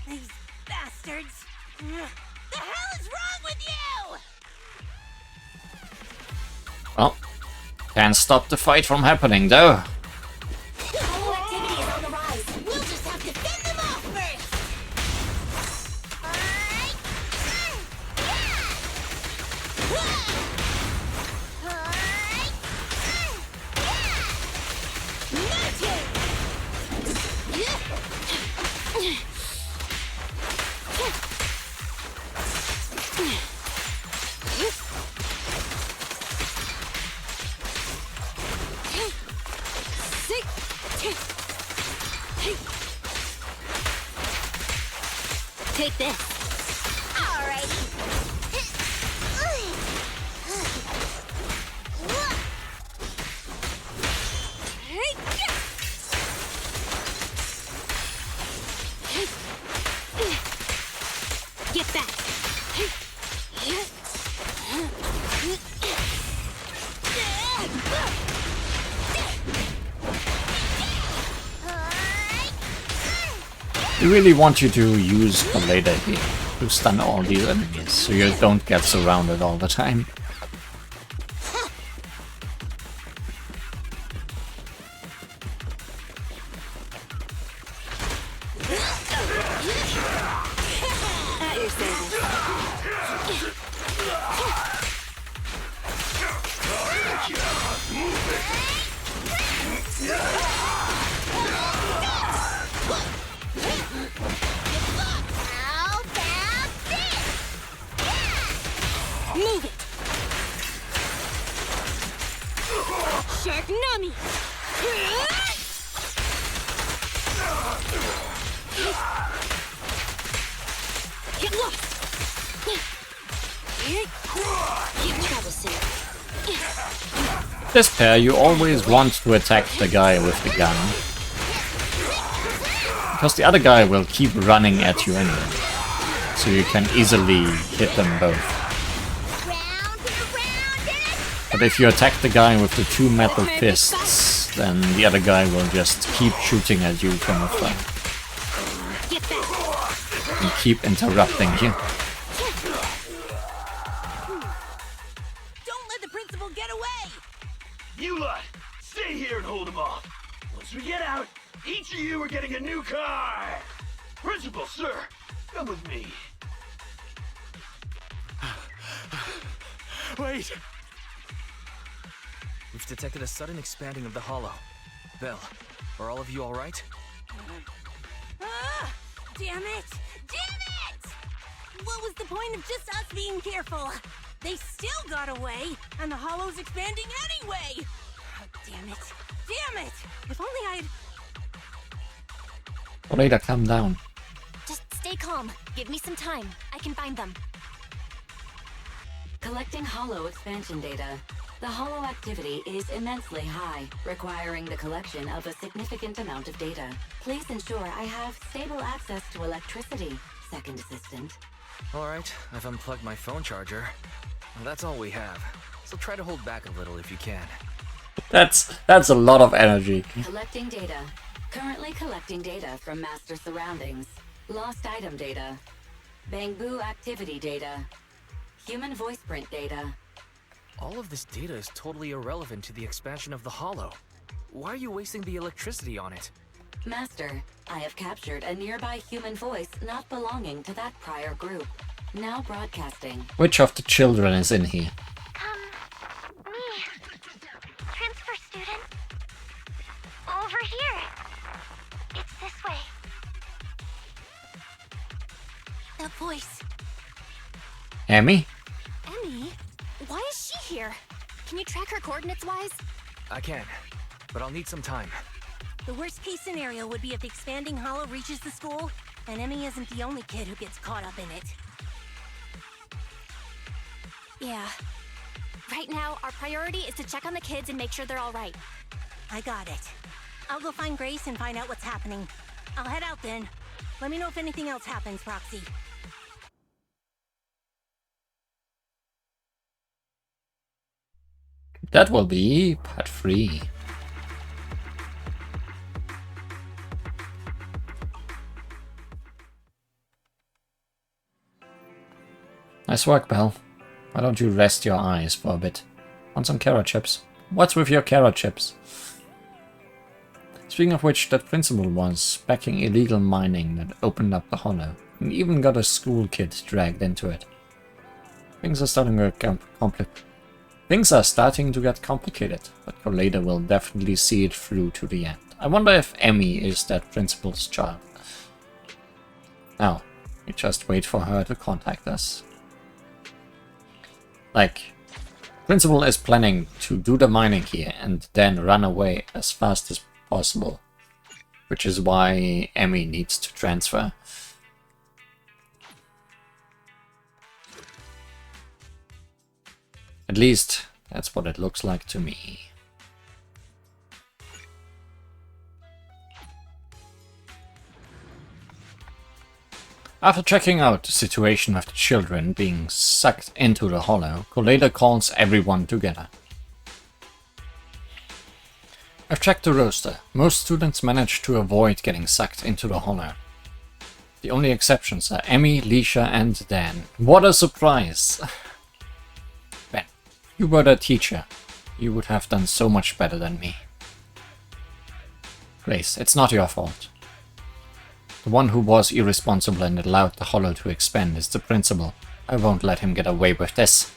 These bastards. The hell is wrong with you? Well, can't stop the fight from happening though. Hollow activity is on the rise. We'll just have to fend them off Take this. Alrighty. Get back. I really want you to use a laser here to stun all these enemies, so you don't get surrounded all the time. At your service. How about this? Move it. Shark Nami. Get lost. Get trouble soon. This pair, you always want to attack the guy with the gun, because the other guy will keep running at you anyway, so you can easily hit them both. But if you attack the guy with the two metal fists, then the other guy will just keep shooting at you from afar. And keep interrupting you. Don't let the principal get away! You lot, stay here and hold them off. Once we get out, each of you are getting a new car. Principal, sir, come with me. Wait! We've detected a sudden expanding of the Hollow. Belle, are all of you alright? Ah! Damn it! Damn it! What was the point of just us being careful? They still got away, and the Hollow's expanding anyway! Oh, damn it! Damn it! If only I'd... Rada, calm down. Just stay calm. Give me some time. I can find them. Collecting Hollow expansion data. The Hollow activity is immensely high, requiring the collection of a significant amount of data. Please ensure I have stable access to electricity, Second Assistant. Alright, I've unplugged my phone charger. Well, that's all we have, so try to hold back a little if you can. That's a lot of energy. Collecting data. Currently collecting data from master surroundings. Lost item data. Bangbu activity data. Human voice print data. All of this data is totally irrelevant to the expansion of the Hollow. Why are you wasting the electricity on it? Master, I have captured a nearby human voice not belonging to that prior group. Now broadcasting. Which of the children is in here? Me. Transfer student. Over here. It's this way. That voice. Amy? Emmy? Why is she here? Can you track her coordinates-wise? I can, but I'll need some time. The worst case scenario would be if the expanding hollow reaches the school, and Emmy isn't the only kid who gets caught up in it. Yeah. Right now, our priority is to check on the kids and make sure they're all right. I got it. I'll go find Grace and find out what's happening. I'll head out then. Let me know if anything else happens, Proxy. That will be part 3. Nice work, Belle. Why don't you rest your eyes for a bit? Want some carrot chips? What's with your carrot chips? Speaking of which, that principal was backing illegal mining that opened up the hollow, and even got a school kid dragged into it. Things are starting to get complicated, but Colada will definitely see it through to the end. I wonder if Emmy is that principal's child. Now, we just wait for her to contact us. Like, Principal is planning to do the mining here and then run away as fast as possible, which is why Emmy needs to transfer. At least, that's what it looks like to me. After checking out the situation of the children being sucked into the hollow, Colada calls everyone together. I've checked the roster. Most students manage to avoid getting sucked into the hollow. The only exceptions are Emmy, Leisha, and Dan. What a surprise! Ben, you were the teacher. You would have done so much better than me. Grace, it's not your fault. The one who was irresponsible and allowed the hollow to expand is the principal. I won't let him get away with this.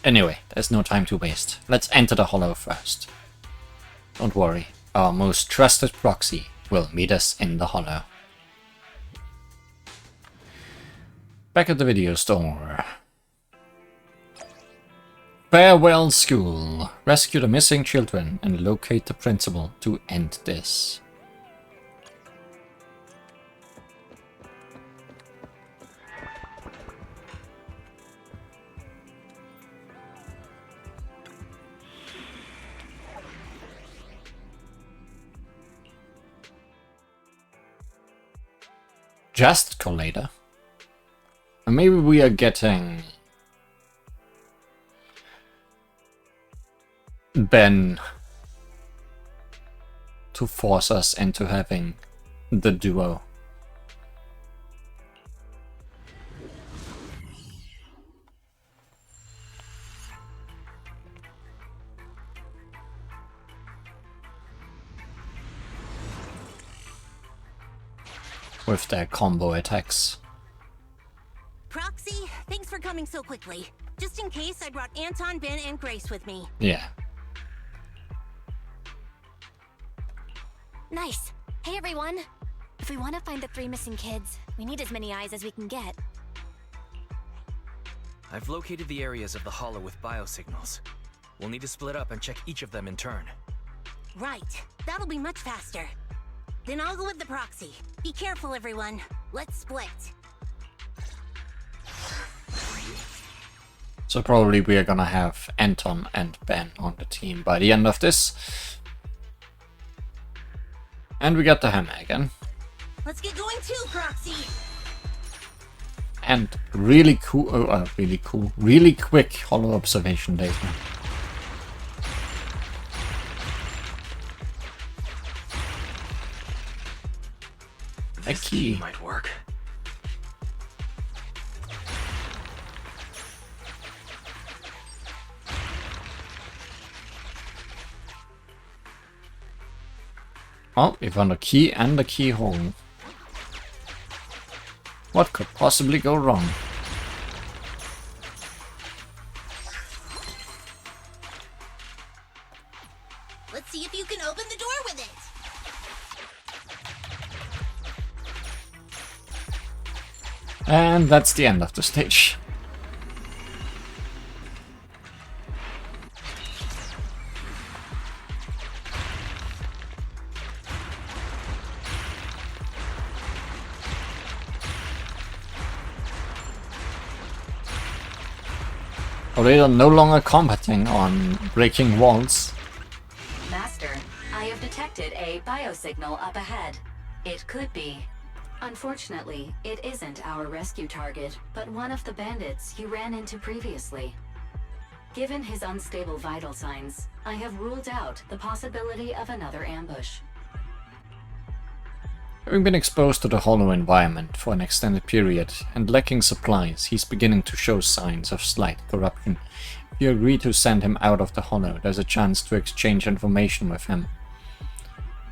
Anyway, there's no time to waste. Let's enter the hollow first. Don't worry, our most trusted proxy will meet us in the hollow. Back at the video store. Farewell School. Rescue the missing children and locate the principal to end this. Just Colada. And maybe we are getting Ben to force us into having the duo. With their combo attacks. Proxy, thanks for coming so quickly. Just in case, I brought Anton, Ben, and Grace with me. Yeah. Nice. Hey everyone. If we want to find the 3 missing kids, we need as many eyes as we can get. I've located the areas of the hollow with biosignals. We'll need to split up and check each of them in turn. Right. That'll be much faster. Then I'll go with the proxy. Be careful, everyone. Let's split. So probably we are gonna have Anton and Ben on the team by the end of this. And we got the hammer again. Let's get going too, Proxy! And really cool, really quick hollow observation data. A key might work. Oh, we found a key and a keyhole. What could possibly go wrong? Let's see if you can open the door with it! And that's the end of the stage. Or they are no longer combating on breaking walls. Master, I have detected a biosignal up ahead. It could be. Unfortunately, it isn't our rescue target, but one of the bandits you ran into previously. Given his unstable vital signs, I have ruled out the possibility of another ambush. Having been exposed to the hollow environment for an extended period and lacking supplies, he's beginning to show signs of slight corruption. If you agree to send him out of the hollow, there's a chance to exchange information with him.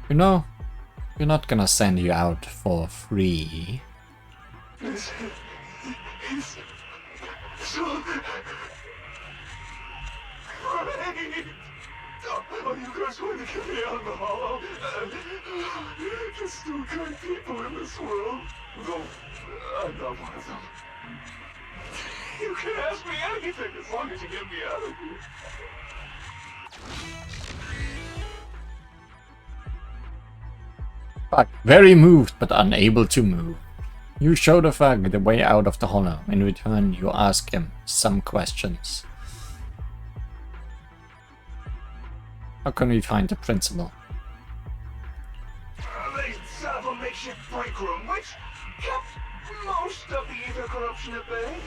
You know, we're not gonna send you out for free. It's so great! Oh, you guys want to get me out of the hollow? There's still good people in this world. Though, I'm not one of them. You can ask me anything as long as you get me out of here. Fuck, very moved but unable to move. You show the Fug the way out of the hollow. In return, you ask him some questions. How can we find the principal? They set up a makeshift break room, which kept most of the ether corruption at bay.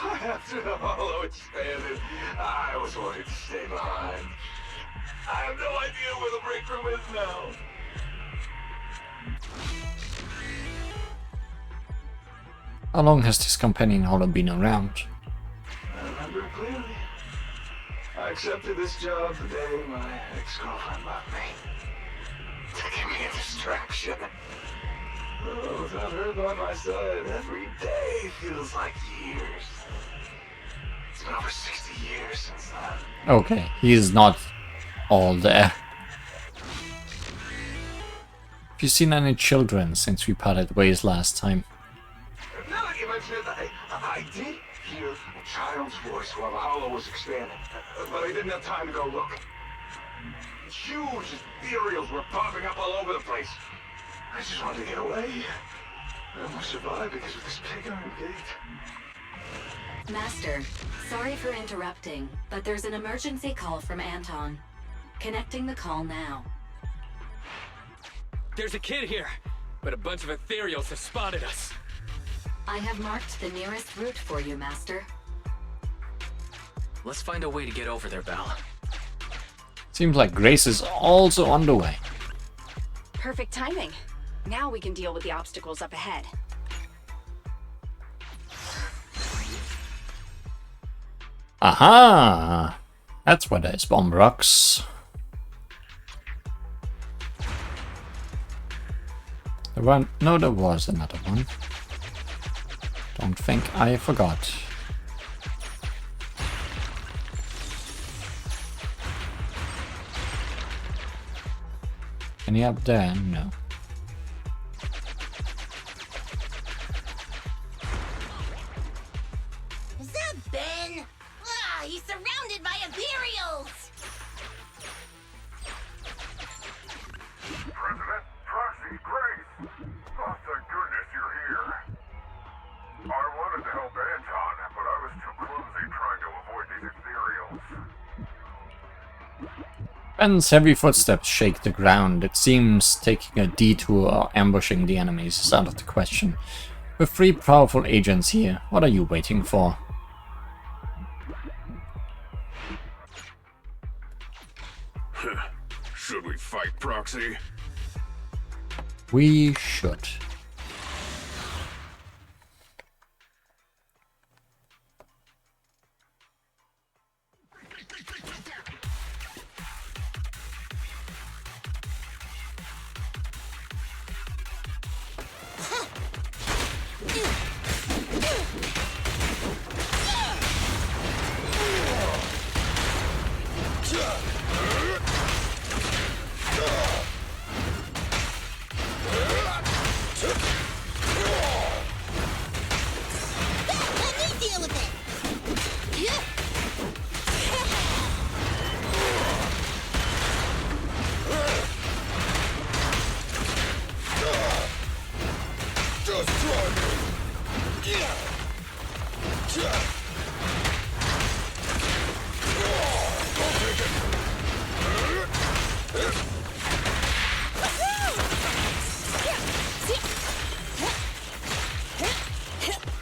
But after the hollow expanded, I was ordered to stay behind. I have no idea where the break room is now. How long has this companion hollow been around? I remember it clearly. I accepted this job the day my ex-girlfriend left me. To give me a distraction. Oh, without her by my side, every day feels like years. It's been over 60 years since then. Okay, he's not all there. Have you seen any children since we parted ways last time? Now that you mention it, I did hear a child's voice while the hollow was expanding, but I didn't have time to go look. Huge Ethereals were popping up all over the place. I just wanted to get away. I almost survived because of this big iron gate. Master, sorry for interrupting, but there's an emergency call from Anton. Connecting the call now. There's a kid here, but a bunch of Ethereals have spotted us. I have marked the nearest route for you, Master. Let's find a way to get over there, Val. Seems like Grace is also on the way. Perfect timing. Now we can deal with the obstacles up ahead. Aha! That's where there's bomb rocks. There was another one. Don't think I forgot. Any up there? No. Is that Ben? Ah, he's surrounded by Ethereals! President, Proxy, Grace! Oh, thank goodness you're here. I wanted to help Anton, but I was too clumsy trying to avoid these Ethereals. Ben's heavy footsteps shake the ground. It seems taking a detour or ambushing the enemies is out of the question. With 3 powerful agents here, what are you waiting for? Should we fight, Proxy? We should.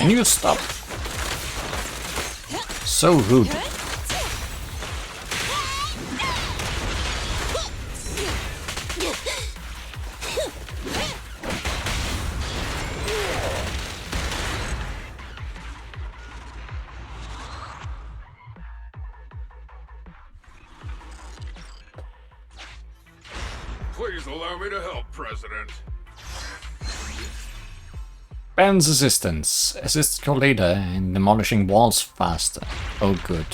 Can you stop? So rude. Please allow me to help, President. Ben's assistance. Assist your leader in demolishing walls faster. Oh good.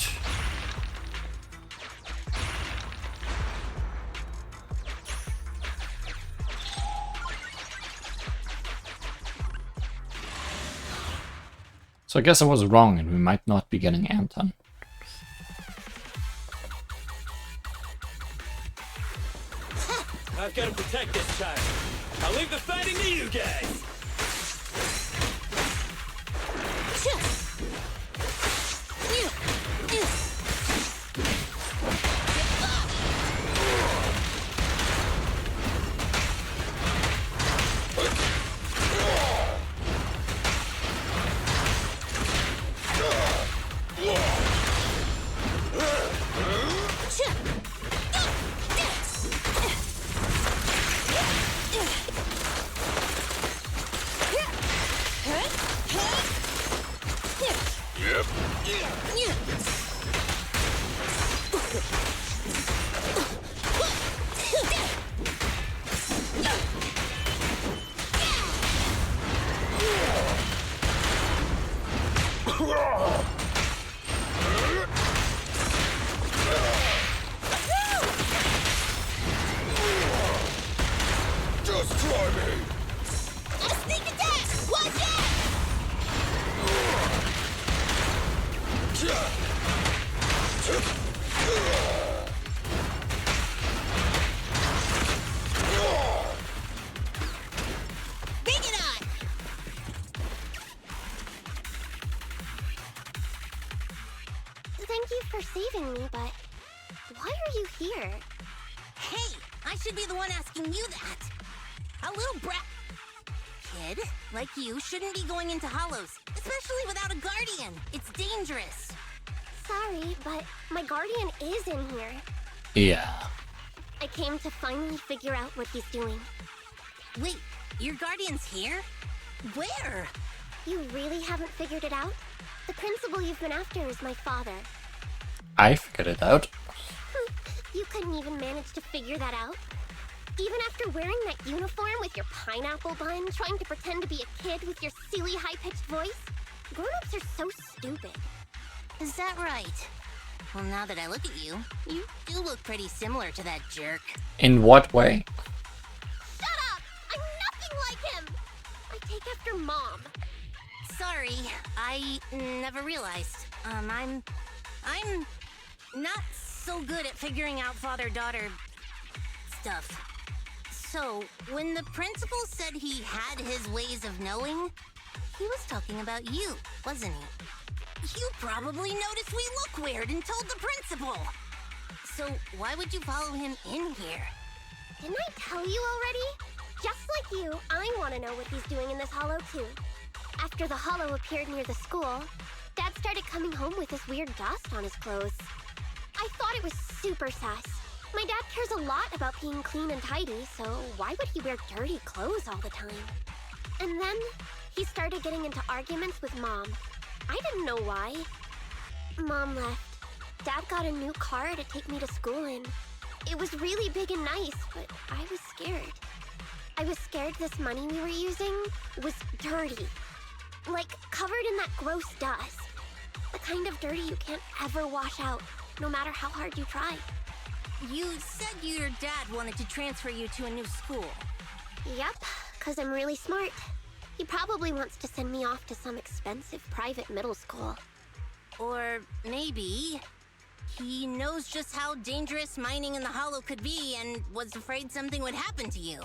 So I guess I was wrong and we might not be getting Anton. I've got to protect this child. I'll leave the fighting to you guys. Just try me! A sneak attack! Watch out! Bring it on! Thank you for saving me, but why are you here? Hey, I should be the one asking you that. A little brat kid like you shouldn't be going into hollows, especially without a guardian. It's dangerous. Sorry, but my guardian is in here. Yeah. I came to finally figure out what he's doing. Wait, your guardian's here? Where? You really haven't figured it out? The principal you've been after is my father. I figured it out. You couldn't even manage to figure that out? Even after wearing that uniform with your pineapple bun, trying to pretend to be a kid with your silly high-pitched voice? Grown-ups are so stupid. Is that right? Well, now that I look at you, you do look pretty similar to that jerk. In what way? Shut up! I'm nothing like him! I take after Mom. Sorry, I never realized. I'm not so good at figuring out father-daughter stuff. So, when the principal said he had his ways of knowing, he was talking about you, wasn't he? You probably noticed we look weird and told the principal. So, why would you follow him in here? Didn't I tell you already? Just like you, I want to know what he's doing in this hollow too. After the hollow appeared near the school, Dad started coming home with this weird dust on his clothes. I thought it was super sus. My dad cares a lot about being clean and tidy, so why would he wear dirty clothes all the time? And then he started getting into arguments with Mom. I didn't know why. Mom left. Dad got a new car to take me to school in. It was really big and nice, but I was scared. I was scared this money we were using was dirty. Like, covered in that gross dust. The kind of dirty you can't ever wash out, no matter how hard you try. You said your dad wanted to transfer you to a new school. Yep, 'cause I'm really smart. He probably wants to send me off to some expensive private middle school. Or maybe he knows just how dangerous mining in the hollow could be and was afraid something would happen to you.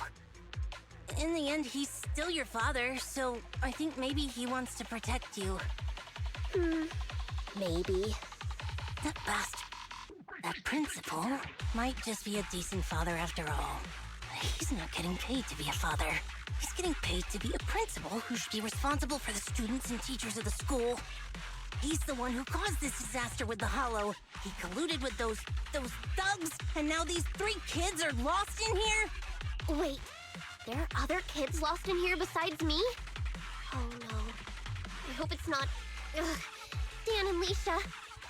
In the end, he's still your father, so I think maybe he wants to protect you. Maybe. That bastard. That principal might just be a decent father after all. He's not getting paid to be a father. He's getting paid to be a principal who should be responsible for the students and teachers of the school. He's the one who caused this disaster with the Hollow. He colluded with those thugs, and now these 3 kids are lost in here? Wait, there are other kids lost in here besides me? Oh no. I hope it's not... Ugh. Dan and Leisha,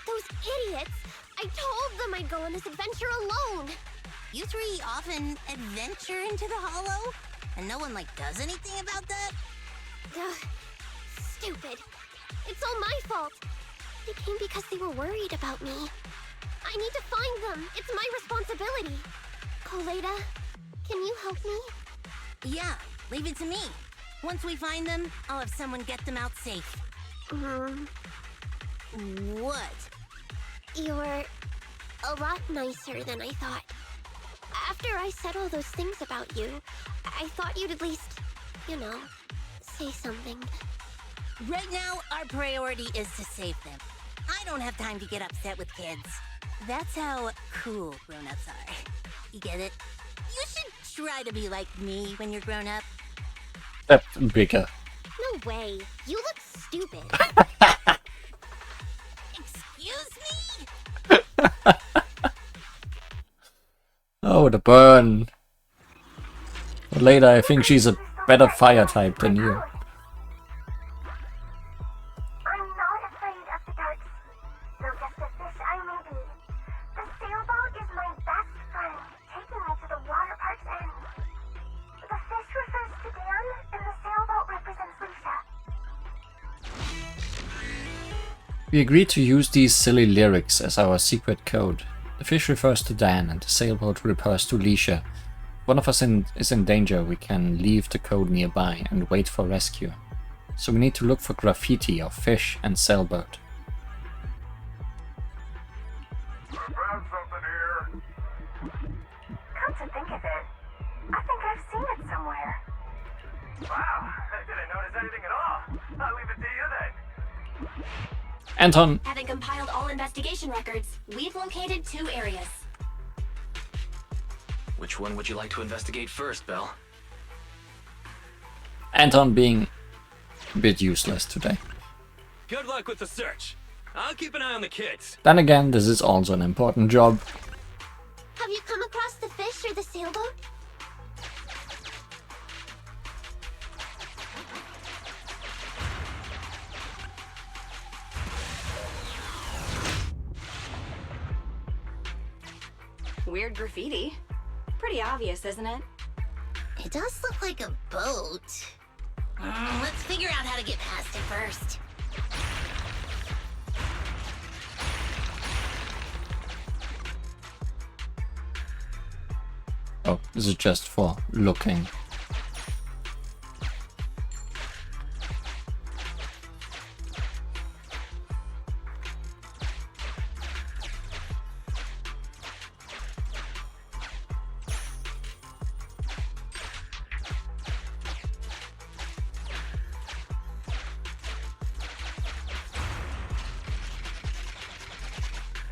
those idiots! I told them I'd go on this adventure alone! You 3 often adventure into the Hollow? And no one, does anything about that? Ugh. Stupid. It's all my fault. They came because they were worried about me. I need to find them. It's my responsibility. Coleta, can you help me? Yeah, leave it to me. Once we find them, I'll have someone get them out safe. What? You're a lot nicer than I thought. After I said all those things about you, I thought you'd at least, say something. Right now, our priority is to save them. I don't have time to get upset with kids. That's how cool grown-ups are. You get it? You should try to be like me when you're grown up. Step bigger. No way. You look stupid. Excuse me? Oh, the burn. But later, I think she's a better fire type than you. I'm not afraid of the dark sea, though just a fish I may be. The sailboat is my best friend, taking me to the water park's end. The fish refers to Dan, and the sailboat represents Lisa. We agreed to use these silly lyrics as our secret code. The fish refers to Dan and the sailboat refers to Leisha. If one of us is in danger, we can leave the code nearby and wait for rescue. So we need to look for graffiti of fish and sailboat. I found something here. Come to think of it, I think I've seen it somewhere. Wow, I didn't notice anything at all. I'll leave it to you then. Anton! Having compiled all investigation records, we've located 2 areas. Which one would you like to investigate first, Belle? Anton being a bit useless today. Good luck with the search. I'll keep an eye on the kids. Then again, this is also an important job. Have you come across the fish or the sailboat? Weird graffiti. Pretty obvious, isn't it? It does look like a boat. Let's figure out how to get past it first. Oh, this is just for looking.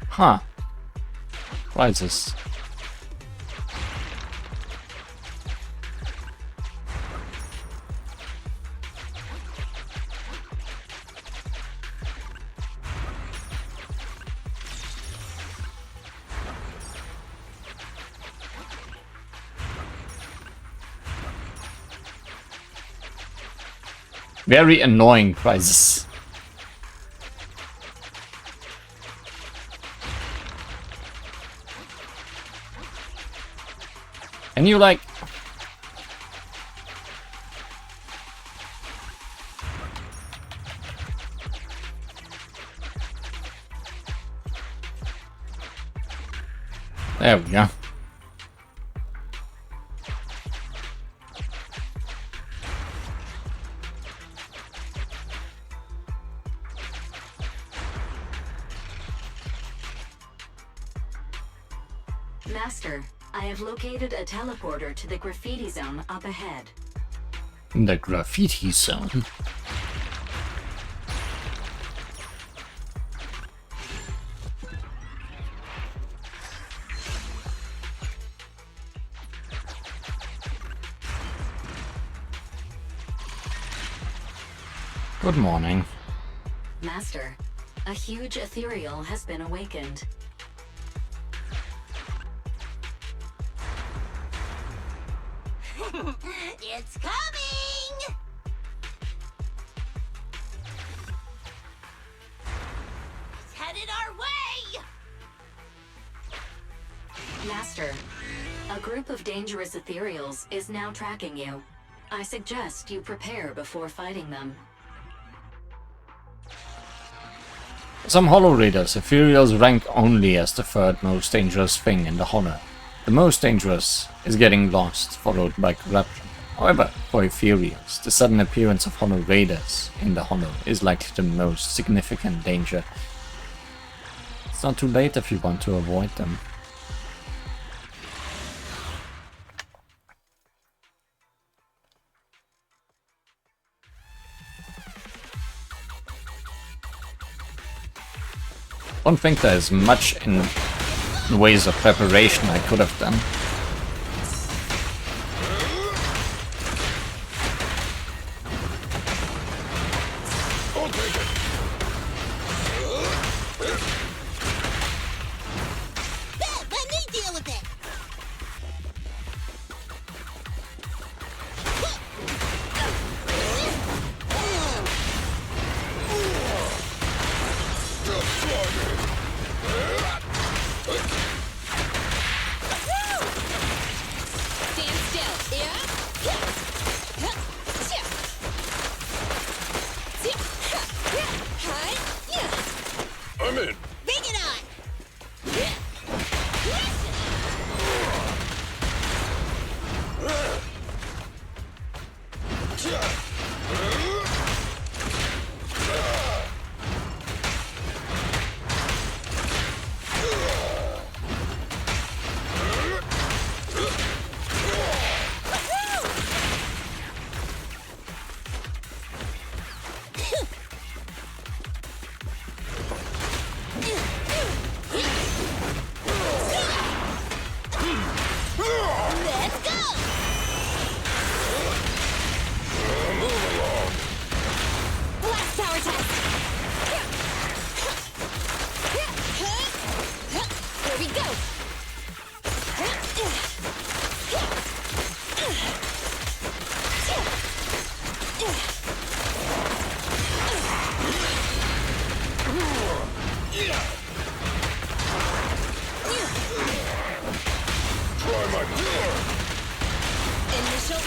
Huh. Why is this? Very annoying prizes. And you like... There we go. Master, I have located a teleporter to the graffiti zone up ahead. The graffiti zone. Good morning. Master, a huge ethereal has been awakened. It's coming! It's headed our way! Master, a group of dangerous ethereals is now tracking you. I suggest you prepare before fighting them. Some Hollow Raiders, Ethereals rank only as the third most dangerous thing in the Hollow. The most dangerous is getting lost, followed by corruption. However, for Ethereals, the sudden appearance of Hollow Raiders in the Hollow is likely the most significant danger. It's not too late if you want to avoid them. I don't think there is much in ways of preparation I could have done. Let me deal with it! Stand still, yeah? I'm in. Bring it on! Let's go! Blast power test! Here we go! Initial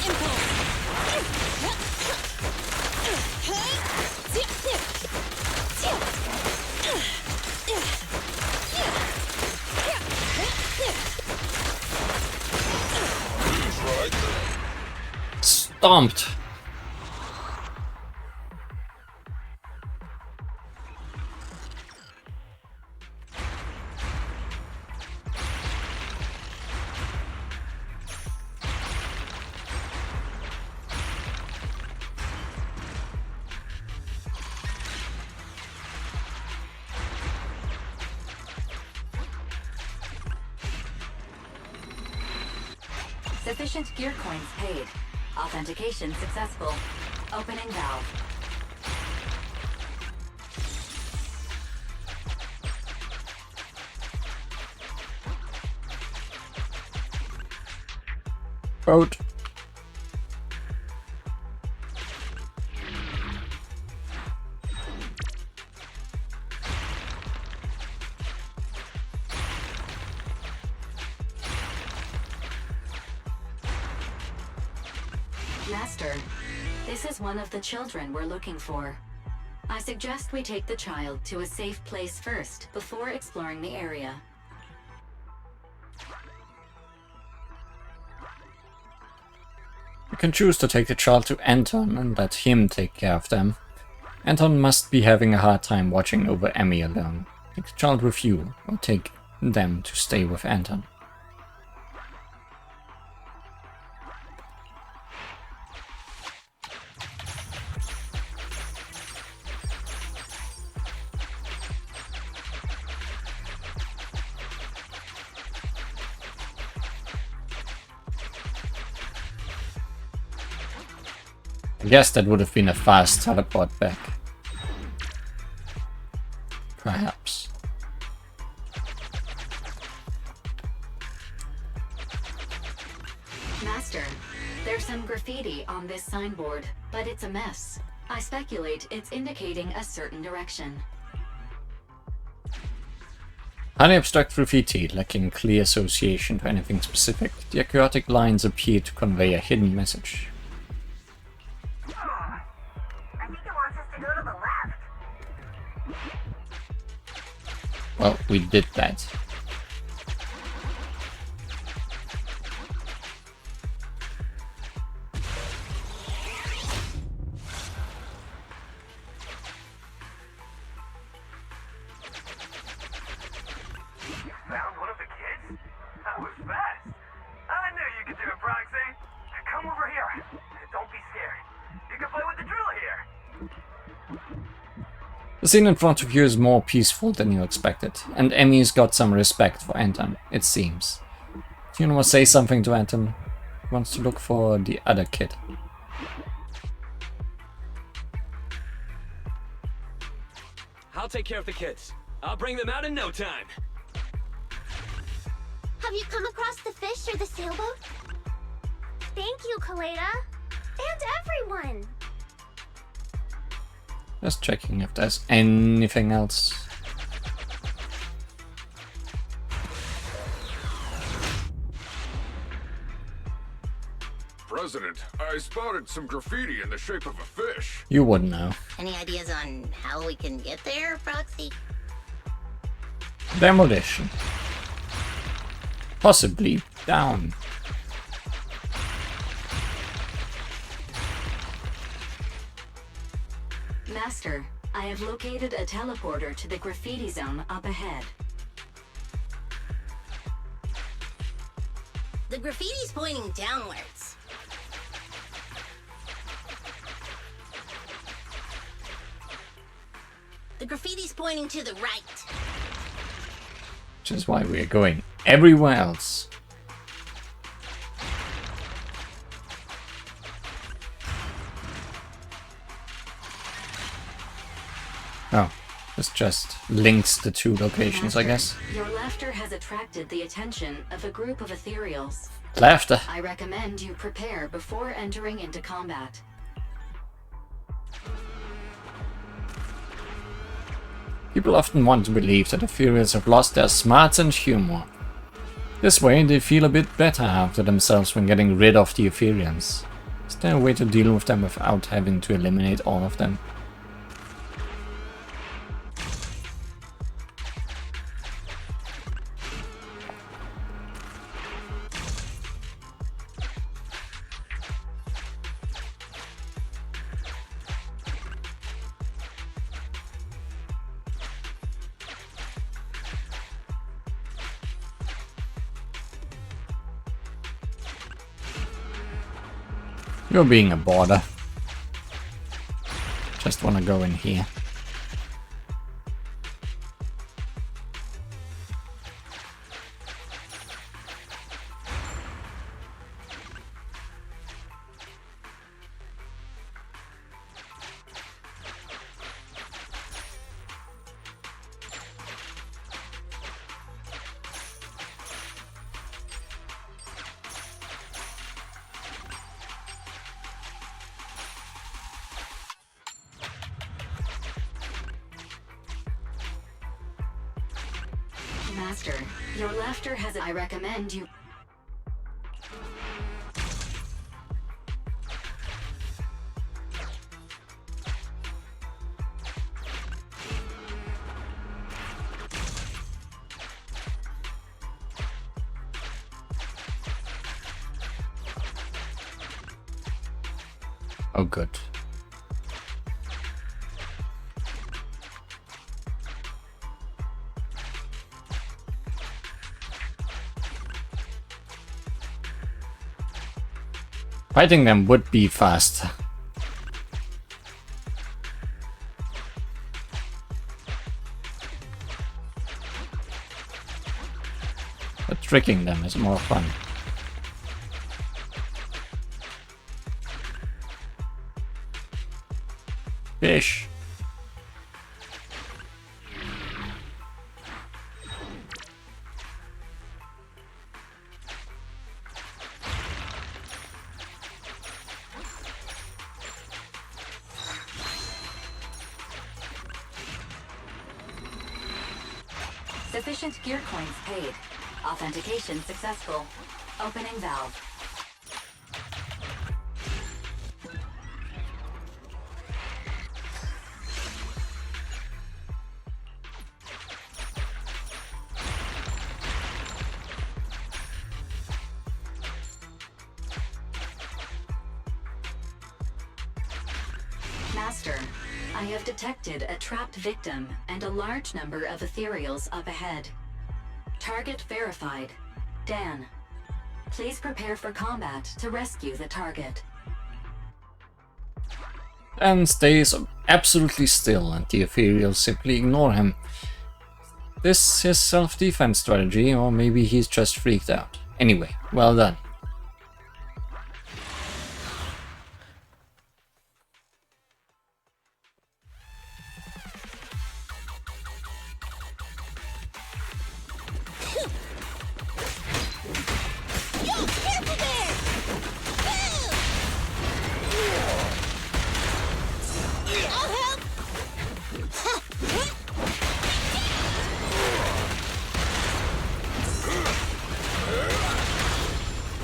Stomped! Sufficient gear coins paid. Authentication successful. Opening valve. Boat. Master, this is one of the children we're looking for. I suggest we take the child to a safe place first, before exploring the area. You can choose to take the child to Anton and let him take care of them. Anton must be having a hard time watching over Emmy alone. Take the child with you, or take them to stay with Anton. I guess that would have been a fast teleport back. Perhaps. Master, there's some graffiti on this signboard, but it's a mess. I speculate it's indicating a certain direction. Highly abstract graffiti, lacking clear association to anything specific. The chaotic lines appear to convey a hidden message. I think it wants us to go to the left. Well, we did that. Found one of the kids? That was fast. I knew you could do it, Proxy. Come over here. Don't be scared. You can play with the drill here. The scene in front of you is more peaceful than you expected, and Emmy's got some respect for Anton, it seems. Do you want to say something to Anton? He wants to look for the other kid. I'll take care of the kids. I'll bring them out in no time. Have you come across the fish or the sailboat? Thank you, Kaleda. And everyone. Just checking if there's anything else. President, I spotted some graffiti in the shape of a fish. You wouldn't know. Any ideas on how we can get there, Proxy? Demolition. Possibly down. Master, I have located a teleporter to the graffiti zone up ahead. The graffiti's pointing downwards. The graffiti's pointing to the right. Which is why we're going everywhere else. Oh, this just links the two locations, I guess. Your laughter has attracted the attention of a group of Ethereals. Laughter. I recommend you prepare before entering into combat. People often want to believe that Ethereals have lost their smarts and humor. This way they feel a bit better after themselves when getting rid of the Ethereans. Is there a way to deal with them without having to eliminate all of them? You're being a border. Just wanna go in here. Master, your laughter has... I recommend you... Oh, good. Fighting them would be faster. But tricking them is more fun. Fish. Sufficient gear coins paid. Authentication successful. Opening valve. Master, I have detected a trapped victim and a large number of Ethereals up ahead. Target verified. Dan. Please prepare for combat to rescue the target. And stays absolutely still, and the Ethereals simply ignore him. This is self-defense strategy, or maybe he's just freaked out. Anyway, well done.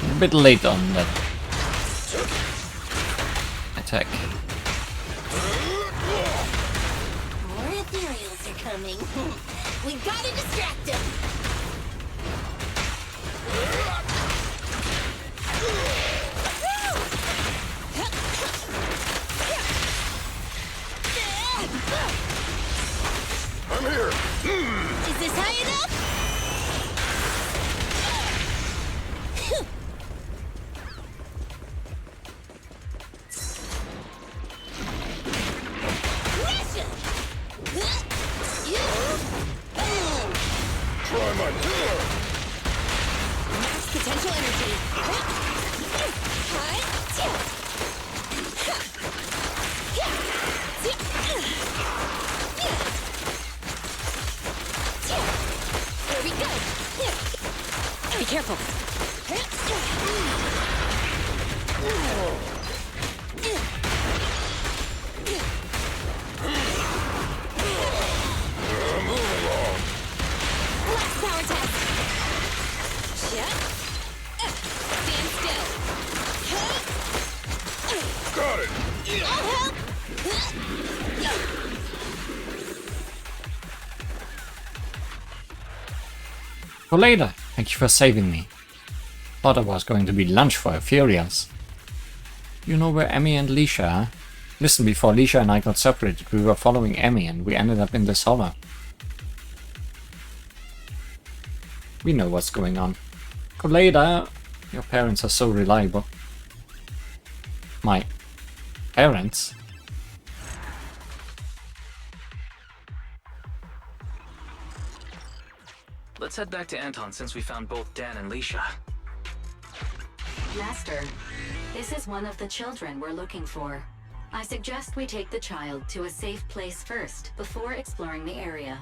A bit late on that attack. More Ethereals are coming. We gotta distract them. I'm here. Is this high enough? Try my pillar. Max potential energy. There we go. Be careful. Move along. Last power test. Stand still. Got it. I'll help. For later, thank you for saving me. Thought it was going to be lunch for Ethereals. You know where Emmy and Leisha are? Listen, before Leisha and I got separated, we were following Emmy and we ended up in this hollow. We know what's going on. Later, your parents are so reliable. My parents? Let's head back to Anton since we found both Dan and Leisha. Master, this is one of the children we're looking for. I suggest we take the child to a safe place first, before exploring the area.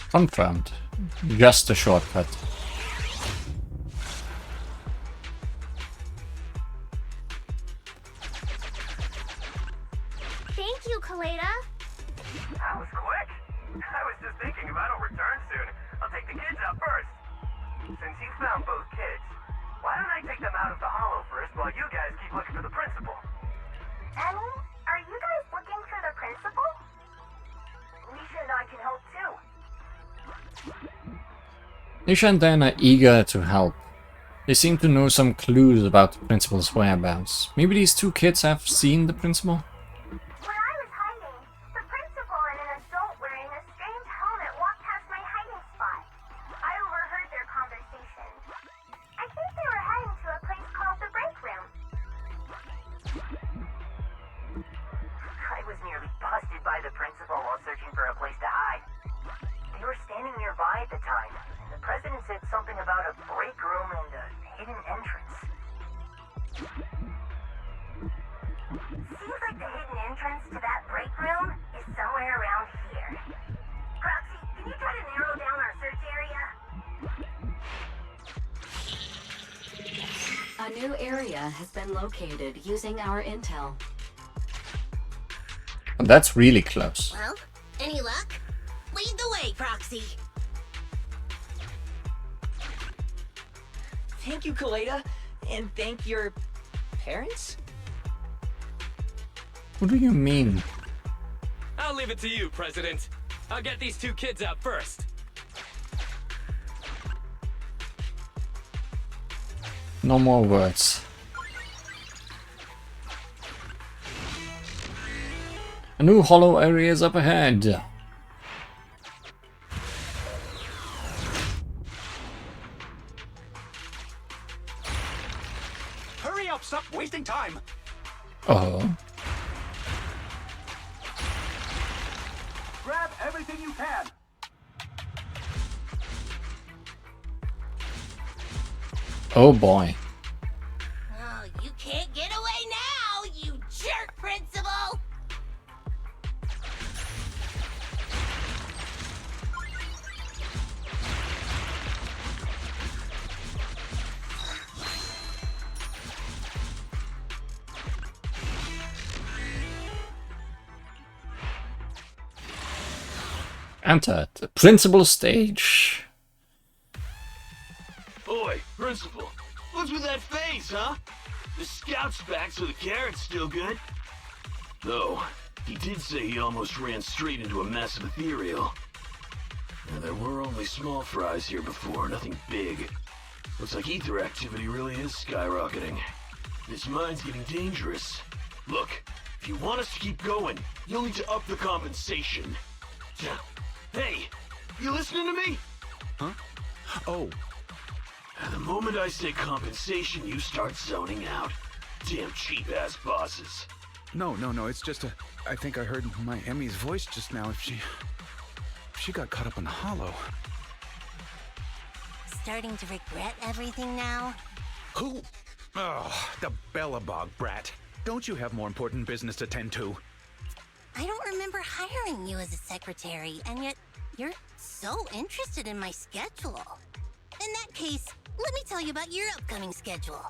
Confirmed. Just a shortcut. Thank you, Kaleda. That was quick. I was just thinking if I don't return soon, I'll take the kids out first. Since you found both kids, why don't I take them out of the hollow first while you guys keep looking for the principal? Emmy, are you guys looking for the principal? Leisha and I can help too. Leisha and Dan are eager to help. They seem to know some clues about the principal's whereabouts. Maybe these two kids have seen the principal? When I was hiding, the principal and an adult wearing a strange helmet walked past my hiding spot. I overheard their conversation. I think they were heading to a place called the break room. I was nearly busted by the principal while searching for a place to hide. They were standing nearby at the time, and the A new area has been located using our intel. That's really close. Well, any luck? Lead the way, Proxy. Thank you, Kaleda. And thank your parents? What do you mean? I'll leave it to you, President. I'll get these two kids out first. No more words. A new hollow area is up ahead. Hurry up, stop wasting time. Oh. Grab everything you can. Oh boy. Oh, you can't get away now, you jerk, Principal! Enter the principal stage. Oi, Principal, what's with that face, huh? The scout's back, so the carrot's still good. Though, he did say he almost ran straight into a massive Ethereal. Now, there were only small fries here before, nothing big. Looks like ether activity really is skyrocketing. This mine's getting dangerous. Look, if you want us to keep going, you'll need to up the compensation. Hey, you listening to me? Huh? Oh. The moment I say compensation, you start zoning out. Damn cheap-ass bosses. No, it's just I think I heard my Emmy's voice just now. If she got caught up in the hollow. Starting to regret everything now? Who? Oh, the Bellabog brat. Don't you have more important business to tend to? I don't remember hiring you as a secretary, and yet you're so interested in my schedule. In that case, let me tell you about your upcoming schedule.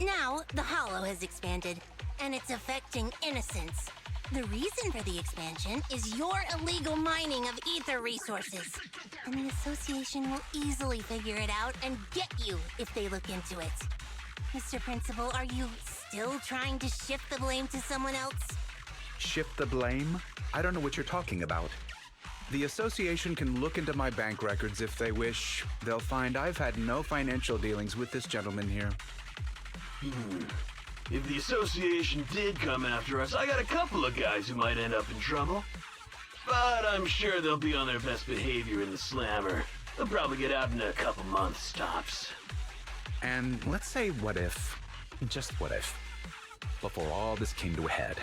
Now, the Hollow has expanded, and it's affecting innocents. The reason for the expansion is your illegal mining of ether resources. And the association will easily figure it out and get you if they look into it. Mr. Principal, are you still trying to shift the blame to someone else? Shift the blame? I don't know what you're talking about. The association can look into my bank records if they wish. They'll find I've had no financial dealings with this gentleman here. If the association did come after us, I got a couple of guys who might end up in trouble. But I'm sure they'll be on their best behavior in the slammer. They'll probably get out in a couple months tops. And let's say what if, just what if, before all this came to a head,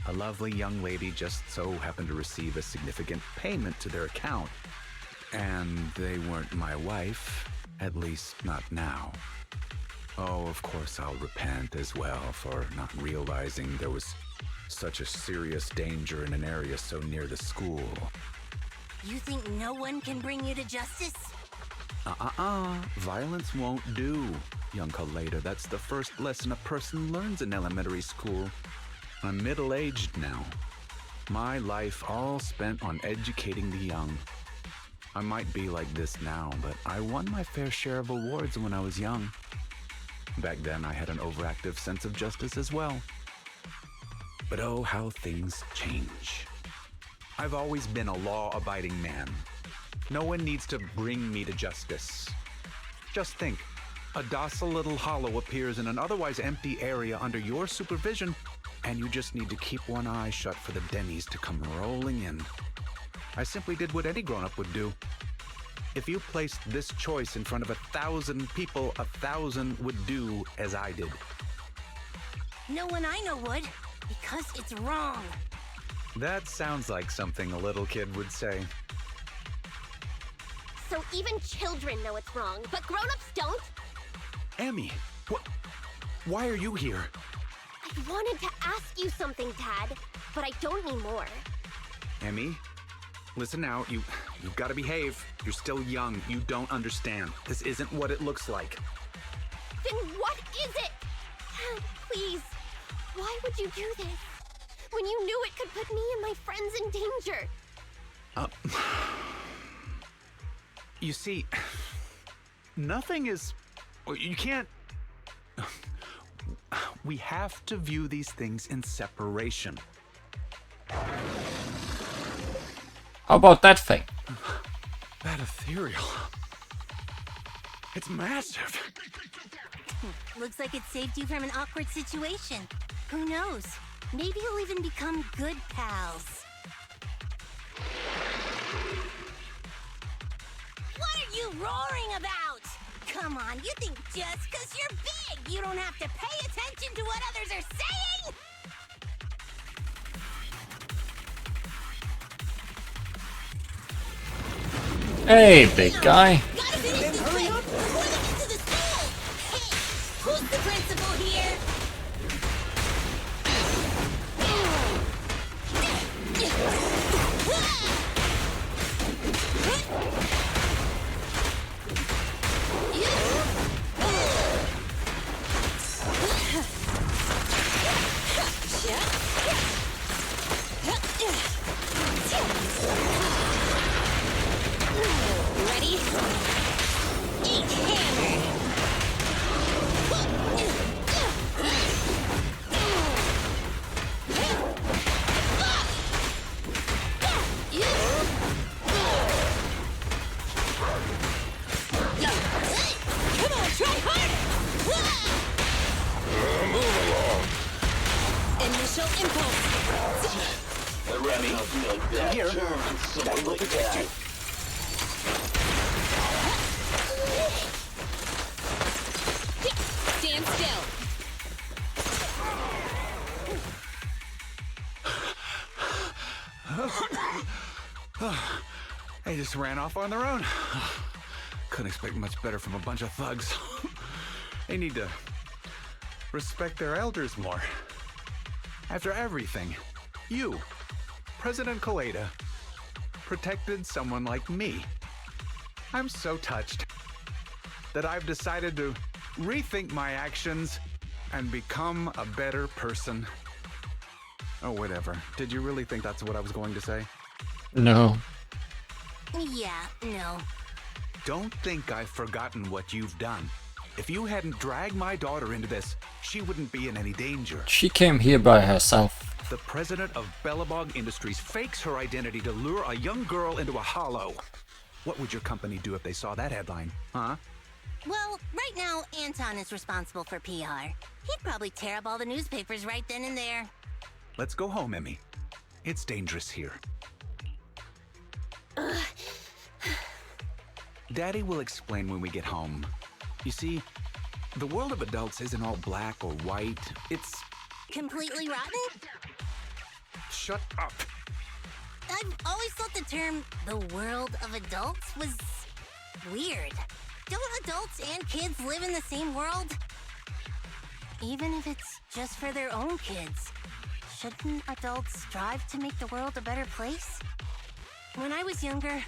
a lovely young lady just so happened to receive a significant payment to their account. And they weren't my wife, at least not now. Oh, of course I'll repent as well for not realizing there was such a serious danger in an area so near the school. You think no one can bring you to justice? Violence won't do, young Kaleda. That's the first lesson a person learns in elementary school. I'm middle-aged now. My life all spent on educating the young. I might be like this now, but I won my fair share of awards when I was young. Back then, I had an overactive sense of justice as well. But oh, how things change. I've always been a law-abiding man. No one needs to bring me to justice. Just think, a docile little hollow appears in an otherwise empty area under your supervision, and you just need to keep one eye shut for the Denny's to come rolling in. I simply did what any grown-up would do. If you placed this choice in front of 1,000 people, 1,000 would do as I did. No one I know would, because it's wrong. That sounds like something a little kid would say. So even children know it's wrong, but grown-ups don't? Emmy, why are you here? I wanted to ask you something, Dad, but I don't anymore. Emmy, listen now, you've got to behave. You're still young. You don't understand. This isn't what it looks like. Then what is it? Dad, please. Why would you do this? When you knew it could put me and my friends in danger. You see, nothing is... You can't... We have to view these things in separation. How about that thing? That Ethereal. It's massive. Looks like it saved you from an awkward situation. Who knows? Maybe you'll even become good pals. What are you roaring about? Come on, you think just because you're big, you don't have to pay attention to what others are saying? Hey, big guy. Gotta finish this quick before they get to the school. Hey, who's the principal here? Ready? Eat hammer! Come on, try harder! Move along. Initial impulse! Remy, Here. Daddy will protect you. Stand still! They just ran off on their own. Couldn't expect much better from a bunch of thugs. They need to respect their elders more. After everything, you, President Kaleda, protected someone like me. I'm so touched that I've decided to rethink my actions and become a better person. Oh, whatever. Did you really think that's what I was going to say? No. Yeah, no. Don't think I've forgotten what you've done. If you hadn't dragged my daughter into this, she wouldn't be in any danger. She came here by herself. The president of Bellabog Industries fakes her identity to lure a young girl into a hollow. What would your company do if they saw that headline, huh? Well, right now, Anton is responsible for PR. He'd probably tear up all the newspapers right then and there. Let's go home, Emmy. It's dangerous here. Daddy will explain when we get home. You see, the world of adults isn't all black or white. It's... Completely rotten? Shut up. I've always thought the term the world of adults was weird. Don't adults and kids live in the same world? Even if it's just for their own kids, shouldn't adults strive to make the world a better place? When I was younger,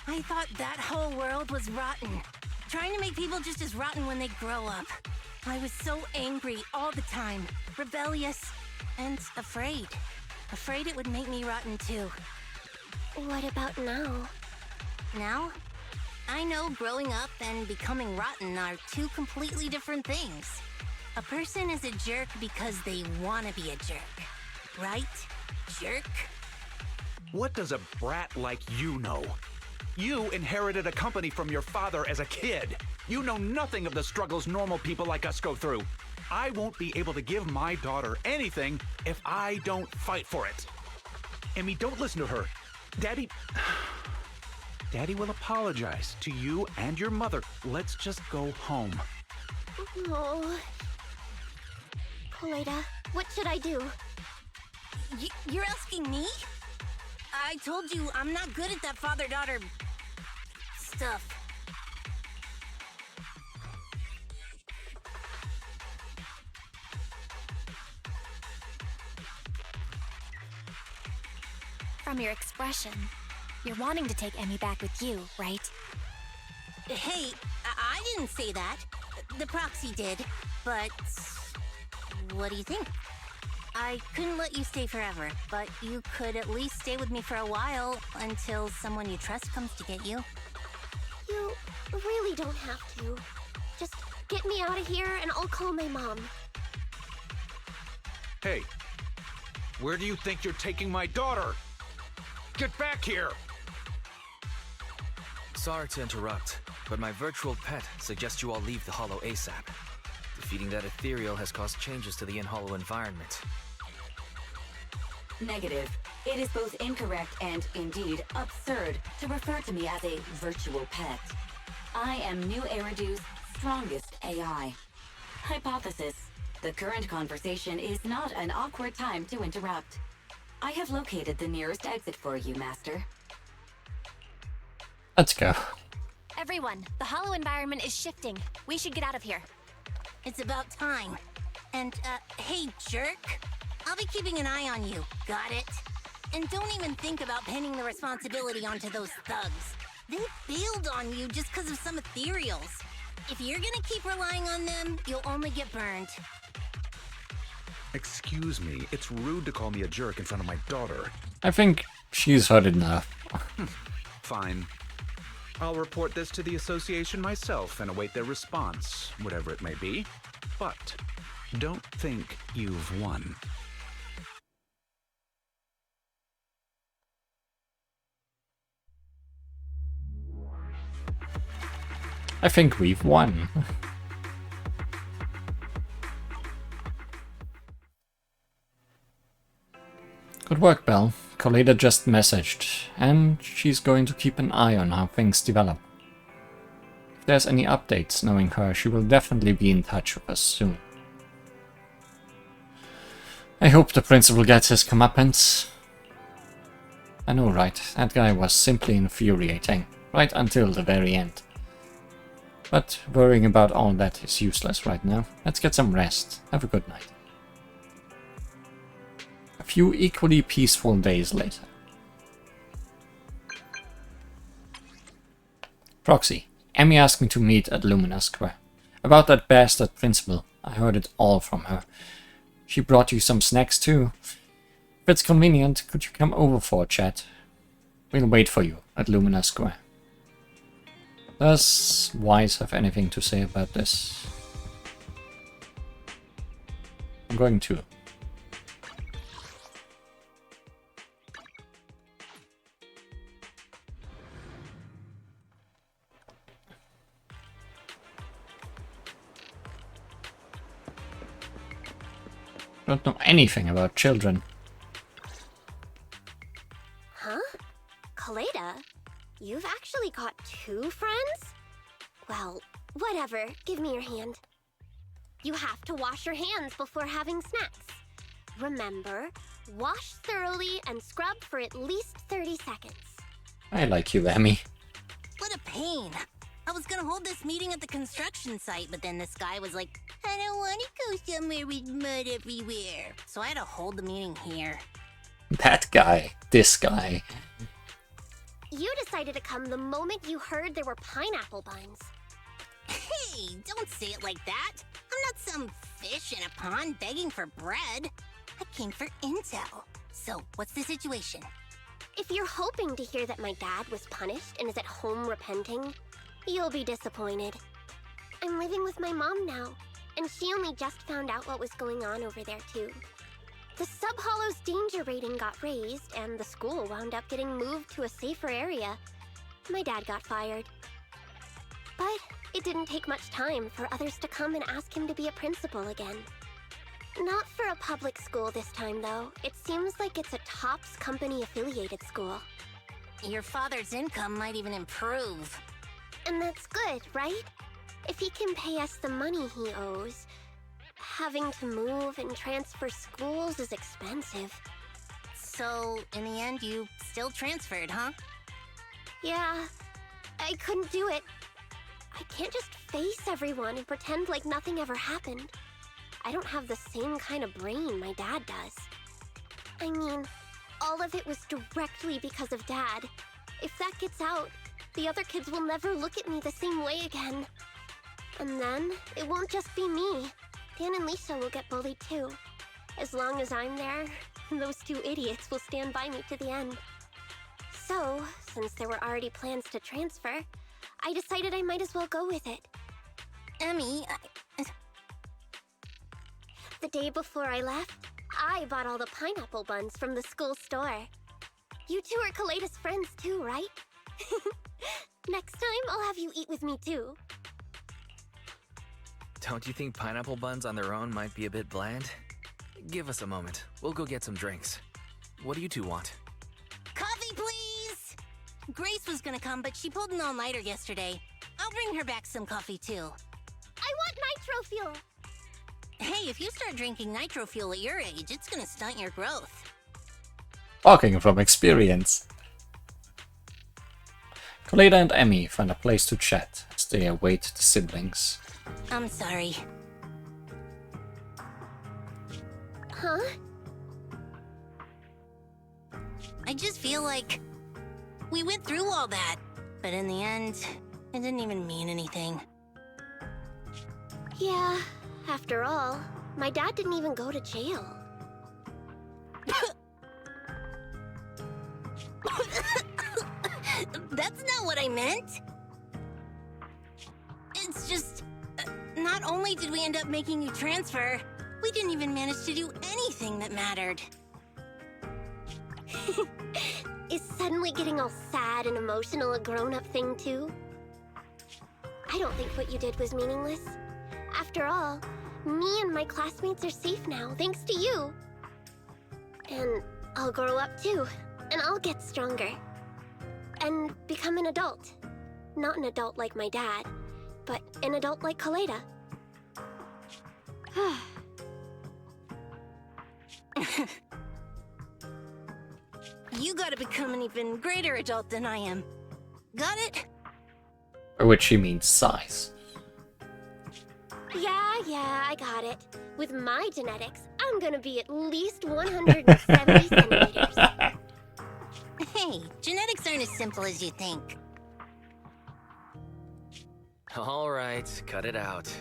I thought that whole world was rotten. Trying to make people just as rotten when they grow up. I was so angry all the time, rebellious, and afraid. Afraid it would make me rotten too. What about now? Now? I know growing up and becoming rotten are two completely different things. A person is a jerk because they want to be a jerk. Right? Jerk? What does a brat like you know? You inherited a company from your father as a kid. You know nothing of the struggles normal people like us go through. I won't be able to give my daughter anything if I don't fight for it. Emmy, don't listen to her. Daddy will apologize to you and your mother. Let's just go home. Oh. Kaleda, what should I do? You're asking me? I told you I'm not good at that father-daughter stuff. From your expression, you're wanting to take Emmy back with you, right? Hey, I didn't say that. The proxy did, but what do you think? I couldn't let you stay forever, but you could at least stay with me for a while until someone you trust comes to get you. You really don't have to. Just get me out of here and I'll call my mom. Hey, where do you think you're taking my daughter? Get back here! Sorry to interrupt, but my virtual pet suggests you all leave the Hollow ASAP. Defeating that Ethereal has caused changes to the in-Hollow environment. Negative. It is both incorrect and, indeed, absurd to refer to me as a virtual pet. I am New Eridu's strongest AI. Hypothesis. The current conversation is not an awkward time to interrupt. I have located the nearest exit for you, Master. Let's go. Everyone, the hollow environment is shifting. We should get out of here. It's about time. And, hey, jerk. I'll be keeping an eye on you. Got it? And don't even think about pinning the responsibility onto those thugs. They bailed on you just because of some ethereals. If you're gonna keep relying on them, you'll only get burned. Excuse me, it's rude to call me a jerk in front of my daughter. I think she's heard enough. Fine. I'll report this to the association myself and await their response, whatever it may be. But don't think you've won. I think we've won. Good work, Belle. Colada just messaged, and she's going to keep an eye on how things develop. If there's any updates, knowing her, she will definitely be in touch with us soon. I hope the principal gets his comeuppance. I know, right? That guy was simply infuriating, right until the very end. But worrying about all that is useless right now. Let's get some rest. Have a good night. A few equally peaceful days later. Proxy. Emmy asked me to meet at Lumina Square. About that bastard principal. I heard it all from her. She brought you some snacks too. If it's convenient, could you come over for a chat? We'll wait for you at Lumina Square. Does Wise have anything to say about this? I'm going to. Don't know anything about children. Huh? Colada? You've actually got 2 friends? Well, whatever. Give me your hand. You have to wash your hands before having snacks. Remember, wash thoroughly and scrub for at least 30 seconds. I like you, Emmy. What a pain. I was gonna hold this meeting at the construction site, but then this guy was like, I don't want to go somewhere with mud everywhere. So I had to hold the meeting here. That guy. This guy. You decided to come the moment you heard there were pineapple buns. Hey, don't say it like that. I'm not some fish in a pond begging for bread. I came for intel. So, what's the situation? If you're hoping to hear that my dad was punished and is at home repenting, you'll be disappointed. I'm living with my mom now, and she only just found out what was going on over there too. The Sub-Hollow's danger rating got raised, and the school wound up getting moved to a safer area. My dad got fired. But it didn't take much time for others to come and ask him to be a principal again. Not for a public school this time, though. It seems like it's a TOPS company-affiliated school. Your father's income might even improve. And that's good, right? If he can pay us the money he owes, having to move and transfer schools is expensive. So, in the end, you still transferred, huh? Yeah, I couldn't do it. I can't just face everyone and pretend like nothing ever happened. I don't have the same kind of brain my dad does. I mean, all of it was directly because of Dad. If that gets out, the other kids will never look at me the same way again. And then, it won't just be me. Dan and Lisa will get bullied too. As long as I'm there, those two idiots will stand by me to the end. So, since there were already plans to transfer, I decided I might as well go with it. Emmy, The day before I left, I bought all the pineapple buns from the school store. You two are Kaleda's friends too, right? Next time, I'll have you eat with me too. Don't you think pineapple buns on their own might be a bit bland? Give us a moment. We'll go get some drinks. What do you two want? coffee, please! Grace was gonna come, but she pulled an all-nighter yesterday. I'll bring her back some coffee, too. I want nitro fuel! Hey, if you start drinking nitro fuel at your age, it's gonna stunt your growth. Talking from experience. Kaleda and Emmy find a place to chat as they await the siblings. I'm sorry. Huh? I just feel like we went through all that, but in the end, it didn't even mean anything. Yeah, after all, my dad didn't even go to jail. That's not what I meant. It's just, not only did we end up making you transfer, we didn't even manage to do anything that mattered. Is suddenly getting all sad and emotional a grown-up thing too? I don't think what you did was meaningless. After all, me and my classmates are safe now, thanks to you. And I'll grow up too, and I'll get stronger. And become an adult. Not an adult like my dad, but an adult like Kaleda. You gotta become an even greater adult than I am. Got it? By which she means size. Yeah, I got it. With my genetics, I'm gonna be at least 170 centimeters. Hey, genetics aren't as simple as you think. All right, cut it out.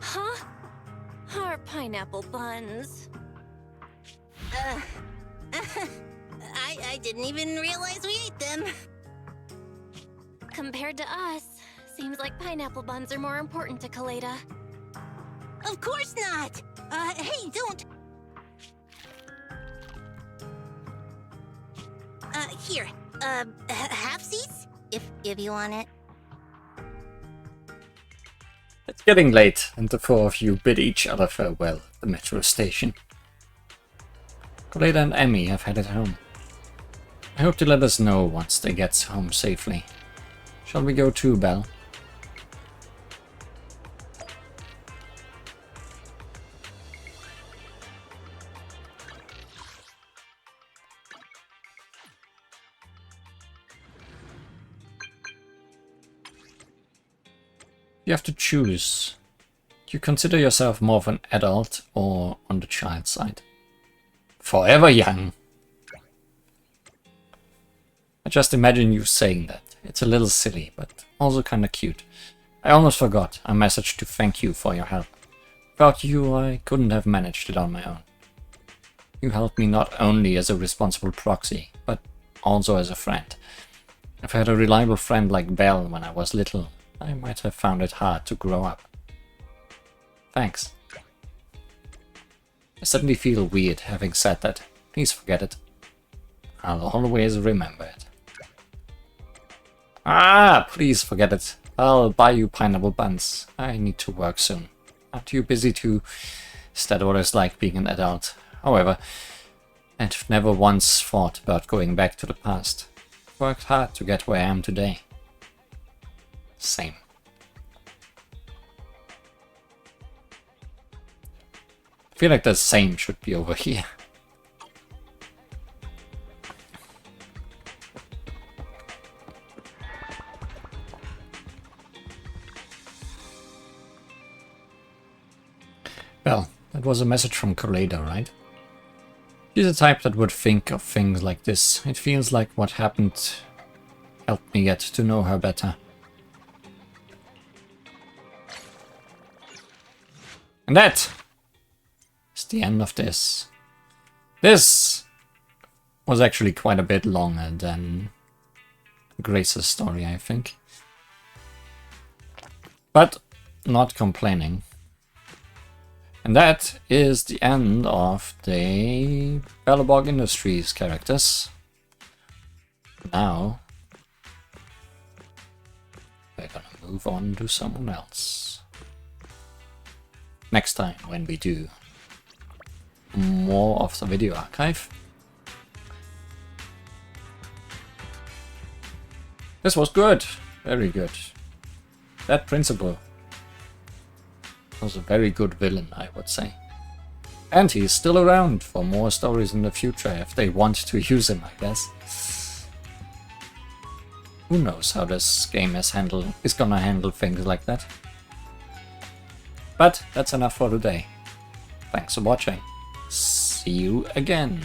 Huh? Our pineapple buns. I didn't even realize we ate them. Compared to us, seems like pineapple buns are more important to Kaleda. Of course not! Hey, don't! Here, halfsies? If you want it. It's getting late, and the four of you bid each other farewell at the metro station. Kaleda and Emmy have headed home. I hope to let us know once they get home safely. Shall we go too, Belle? You have to choose. Do you consider yourself more of an adult or on the child side? Forever young. I just imagine you saying that. It's a little silly, but also kinda cute. I almost forgot a message to thank you for your help. Without you, I couldn't have managed it on my own. You helped me not only as a responsible proxy, but also as a friend. If I had a reliable friend like Belle when I was little, I might have found it hard to grow up. Thanks. I suddenly feel weird having said that. Please forget it. I'll always remember it. Ah, please forget it. I'll buy you pineapple buns. I need to work soon. I'm too busy to study what it's like being an adult. However, I've never once thought about going back to the past. I've worked hard to get where I am today. Same. I feel like the same should be over here. Well, that was a message from Kaleda, right? She's the type that would think of things like this. It feels like what happened helped me get to know her better. And that is the end of this. This was actually quite a bit longer than Grace's story, I think. But not complaining. And that is the end of the Belobog Industries characters. Now we're gonna move on to someone else. Next time when we do more of the video archive. This was good, very good. That principal was a very good villain, I would say. And he's still around for more stories in the future if they want to use him, I guess. Who knows how this game is gonna handle things like that. But that's enough for today. Thanks for watching. See you again.